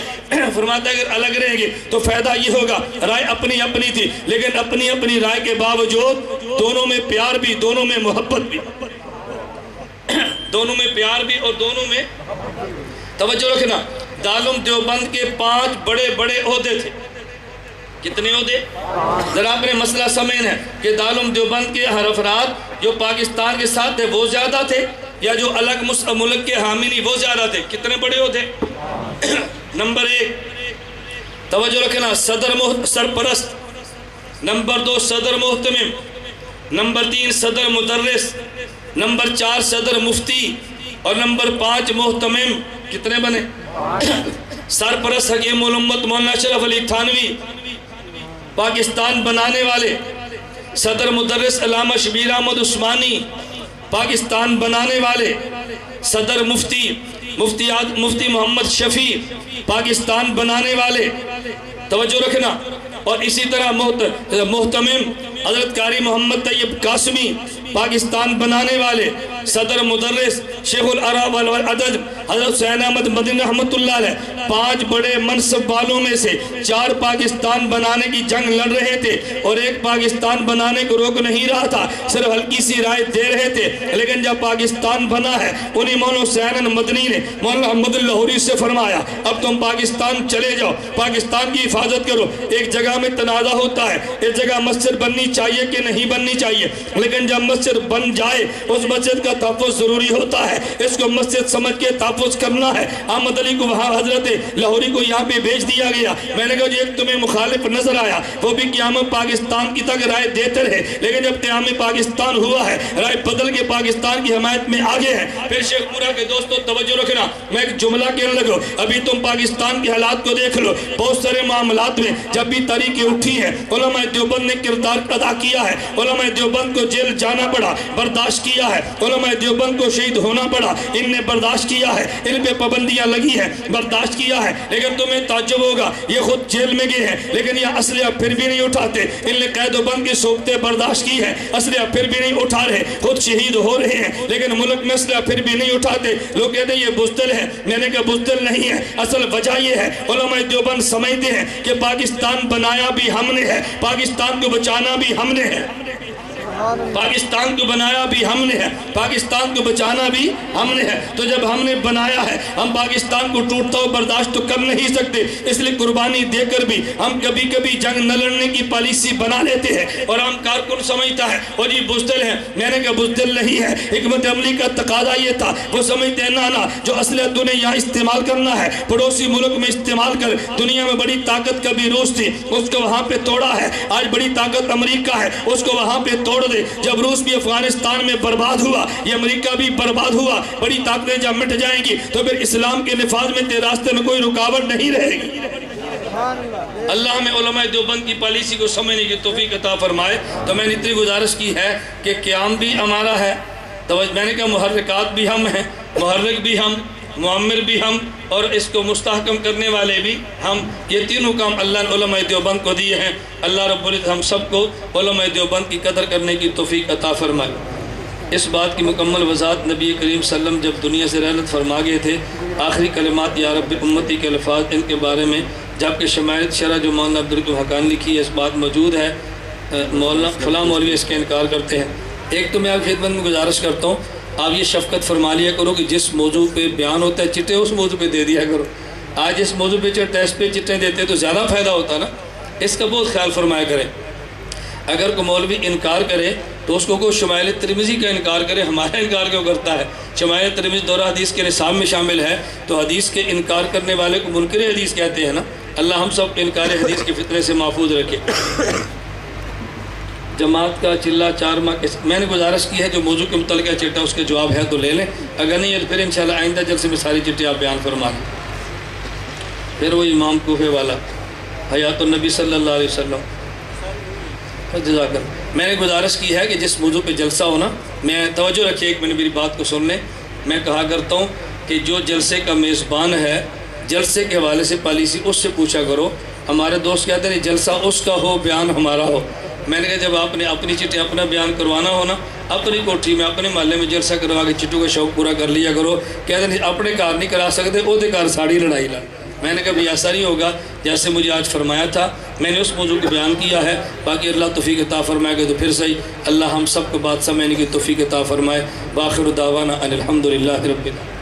فرماتا ہے اگر الگ رہیں گے تو فائدہ یہ ہوگا، رائے اپنی اپنی تھی لیکن اپنی اپنی رائے کے باوجود دونوں میں پیار بھی، دونوں میں محبت بھی، دونوں میں پیار بھی اور دونوں میں توجہ رکھنا۔ دارالعلوم دیوبند کے 5 بڑے بڑے عہدے تھے۔ کتنے عہدے؟ ذرا آپ نے مسئلہ سمجھنا ہے کہ دارالعلوم دیوبند کے ہر افراد جو پاکستان کے ساتھ تھے وہ زیادہ تھے یا جو الگ ملک کے حامی نہیں وہ زیادہ تھے؟ کتنے بڑے عہدے؟ نمبر 1 توجہ رکھنا، صدر سرپرست، نمبر 2 صدر محتمم، نمبر 3 صدر مدرس، نمبر 4 صدر مفتی اور نمبر 5 محتمم۔ کتنے بنے؟ سرپرست حکیم الامت مولانا اشرف علی تھانوی پاکستان بنانے والے، صدر مدرس علامہ شبیر احمد عثمانی پاکستان بنانے والے، صدر مفتی محمد شفیع پاکستان بنانے والے، توجہ رکھنا، اور اسی طرح محتمم حضرت قاری محمد طیب قاسمی پاکستان بنانے والے، صدر مدرس شیخ العرب والعدد حضرت حسین احمد مدنی رحمت اللہ علیہ۔ 5 بڑے منصب والوں میں سے 4 پاکستان بنانے کی جنگ لڑ رہے تھے اور ایک پاکستان بنانے کو روک نہیں رہا تھا، صرف ہلکی سی رائے دے رہے تھے، لیکن جب پاکستان بنا ہے انہی مولانا حسین مدنی نے مولانا محمد لاہوری سے فرمایا اب تم پاکستان چلے جاؤ، پاکستان کی حفاظت کرو۔ ایک جگہ میں تنازع ہوتا ہے، اس جگہ مسجد بننی چاہیے کہ نہیں بننی چاہیے، لیکن جب مسجد بن جائے اس مسجد کا تحفظ ضروری ہوتا ہے، اس کو مسجد سمجھ کے تحفظ کرنا ہے۔ احمد علی کو وہاں حضرت لاہوری کو یہاں پہ بھیج دیا گیا۔ میں نے کہا جو ایک تمہیں مخالف نظر آیا وہ بھی قیام پاکستان کی تک رائے دیتے رہے، لیکن جب قیام پاکستان ہوا ہے رائے بدل کے پاکستان کی حمایت میں آگے ہیں۔ پھر شیخ پورہ کے دوستوں توجہ رکھنا، میں ایک جملہ کہنے لگا، ابھی تم پاکستان کے حالات کو دیکھ لو، بہت سارے معاملات میں جب بھی تحریکیں اٹھی ہیں علماء دیوبند نے کردار ادا کیا ہے، علماء دیوبند کو جیل جانا پڑا، برداشت کیا ہے، علماء دیوبند کو شہید ہونا پڑا، ان نے برداشت کیا ہے، ان پہ پابندیاں لگی ہیں، برداشت کیا ہے، لیکن تمہیں تعجب ہوگا یہ خود جیل میں گئے ہیں لیکن یہ اسلحہ پھر بھی نہیں اٹھاتے، ان نے قید و بند کی صحبتیں برداشت کی ہیں، اسلحہ پھر بھی نہیں اٹھا رہے، خود شہید ہو رہے ہیں لیکن ملک میں اسلحہ پھر بھی نہیں اٹھاتے۔ لوگ کہتے ہیں یہ بزدل ہے، میں نے کہا بزدل نہیں ہے، اصل وجہ یہ ہے علماء دیوبند سمجھتے ہیں کہ پاکستان بنایا بھی ہم نے ہے، پاکستان کو بچانا بھی ہم نے ہے، پاکستان کو بنایا بھی ہم نے ہے، پاکستان کو بچانا بھی ہم نے ہے، تو جب ہم نے بنایا ہے ہم پاکستان کو ٹوٹتا ہو برداشت تو کر نہیں سکتے، اس لیے قربانی دے کر بھی ہم کبھی کبھی جنگ نہ لڑنے کی پالیسی بنا لیتے ہیں، اور ہم کارکن سمجھتا ہے اور جی بزدل ہے، میں نے کہا بزدل نہیں ہے، حکمت عملی کا تقاضا یہ تھا، وہ سمجھتے ہیں نانا جو اسلحہ تو نے یہاں استعمال کرنا ہے پڑوسی ملک میں استعمال کر، دنیا میں بڑی طاقت کبھی روس تھی اس کو وہاں پہ توڑا ہے، آج بڑی طاقت امریکہ ہے اس کو وہاں پہ توڑ دے، جب روس بھی افغانستان میں برباد ہوا یہ امریکہ بھی برباد ہوا، بڑی طاقتیں جب مٹ جائیں گی تو پھر اسلام کے نفاذ میں تیرے راستے میں کوئی رکاوٹ نہیں رہے گی۔ اللہ ہمیں علماء دیوبند کی پالیسی کو سمجھنے کی توفیق عطا فرمائے۔ تو میں نے اتنی گزارش کی ہے کہ قیام بھی ہمارا ہے، تو میں نے کہا محرکات بھی ہم ہیں، محرک بھی ہم، معمر بھی ہم، اور اس کو مستحکم کرنے والے بھی ہم، یہ تینوں کام اللہ نے علماء دیوبند کو دیے ہیں۔ اللہ رب العزت ہم سب کو علماء دیوبند کی قدر کرنے کی توفیق عطا فرمائے۔ اس بات کی مکمل وضاحت نبی کریم صلی اللہ علیہ وسلم جب دنیا سے رحلت فرما گئے تھے، آخری کلمات یا رب امتی کے الفاظ ان کے بارے میں جبکہ شمائل شرح جو مولانا عبدالرحیم حقانی لکھی ہے اس بات موجود ہے، مولانا فلاں مولوی اس کے انکار کرتے ہیں۔ ایک تو میں آپ خدمت میں گزارش کرتا ہوں آپ یہ شفقت فرما لیا کرو کہ جس موضوع پہ بیان ہوتا ہے چٹے اس موضوع پہ دے دیا کرو، آج اس موضوع پہ ٹیسٹ پہ چٹیں دیتے تو زیادہ فائدہ ہوتا نا، اس کا بہت خیال فرمایا کریں۔ اگر کوئی مولوی انکار کرے تو اس کو کوئی شمائل ترمذی کا انکار کرے، ہمارا انکار کیوں کرتا ہے؟ شمائل ترمذی دورہ حدیث کے نصاب میں شامل ہے، تو حدیث کے انکار کرنے والے کو منکر حدیث کہتے ہیں نا۔ اللہ ہم سب انکار حدیث کے فتنے سے محفوظ رکھے۔ جماعت کا چلہ 4 ماہ کے میں نے گزارش کی ہے جو موضوع کے متعلقہ چٹا اس کے جواب ہے تو لے لیں، اگر نہیں ہے تو پھر انشاءاللہ آئندہ جلسے میں ساری چٹی آپ بیان فرما لیں۔ پھر وہ امام کوفے والا حیات النبی صلی اللہ علیہ وسلم، جزاک اللہ۔ میں نے گزارش کی ہے کہ جس موضوع پہ جلسہ ہونا، میں توجہ رکھیے ایک منٹ میری بات کو سن لیں۔ میں کہا کرتا ہوں کہ جو جلسے کا میزبان ہے جلسے کے حوالے سے پالیسی اس سے پوچھا کرو۔ ہمارے دوست کہتے ہیں جلسہ اس کا ہو بیان ہمارا ہو۔ میں نے کہا جب آپ نے اپنی چٹی اپنا بیان کروانا ہو نا، اپنی کوٹھی میں اپنے محلے میں جلسہ کروا کے چٹو کا شوق پورا کر لیا کرو۔ کہتے ہیں اپنے کار نہیں کرا سکتے وہ دے کار ساڑی لڑائی لڑ۔ میں نے کہا بھی ایسا نہیں ہوگا جیسے مجھے آج فرمایا تھا، میں نے اس موضوع کو بیان کیا ہے، باقی اللہ توفیق عطا فرمائے گا تو پھر صحیح۔ اللہ ہم سب کو بات سمجھنے کی توفیق عطا فرمائے۔ وآخر دعوانا ان الحمدللہ رب العالمین۔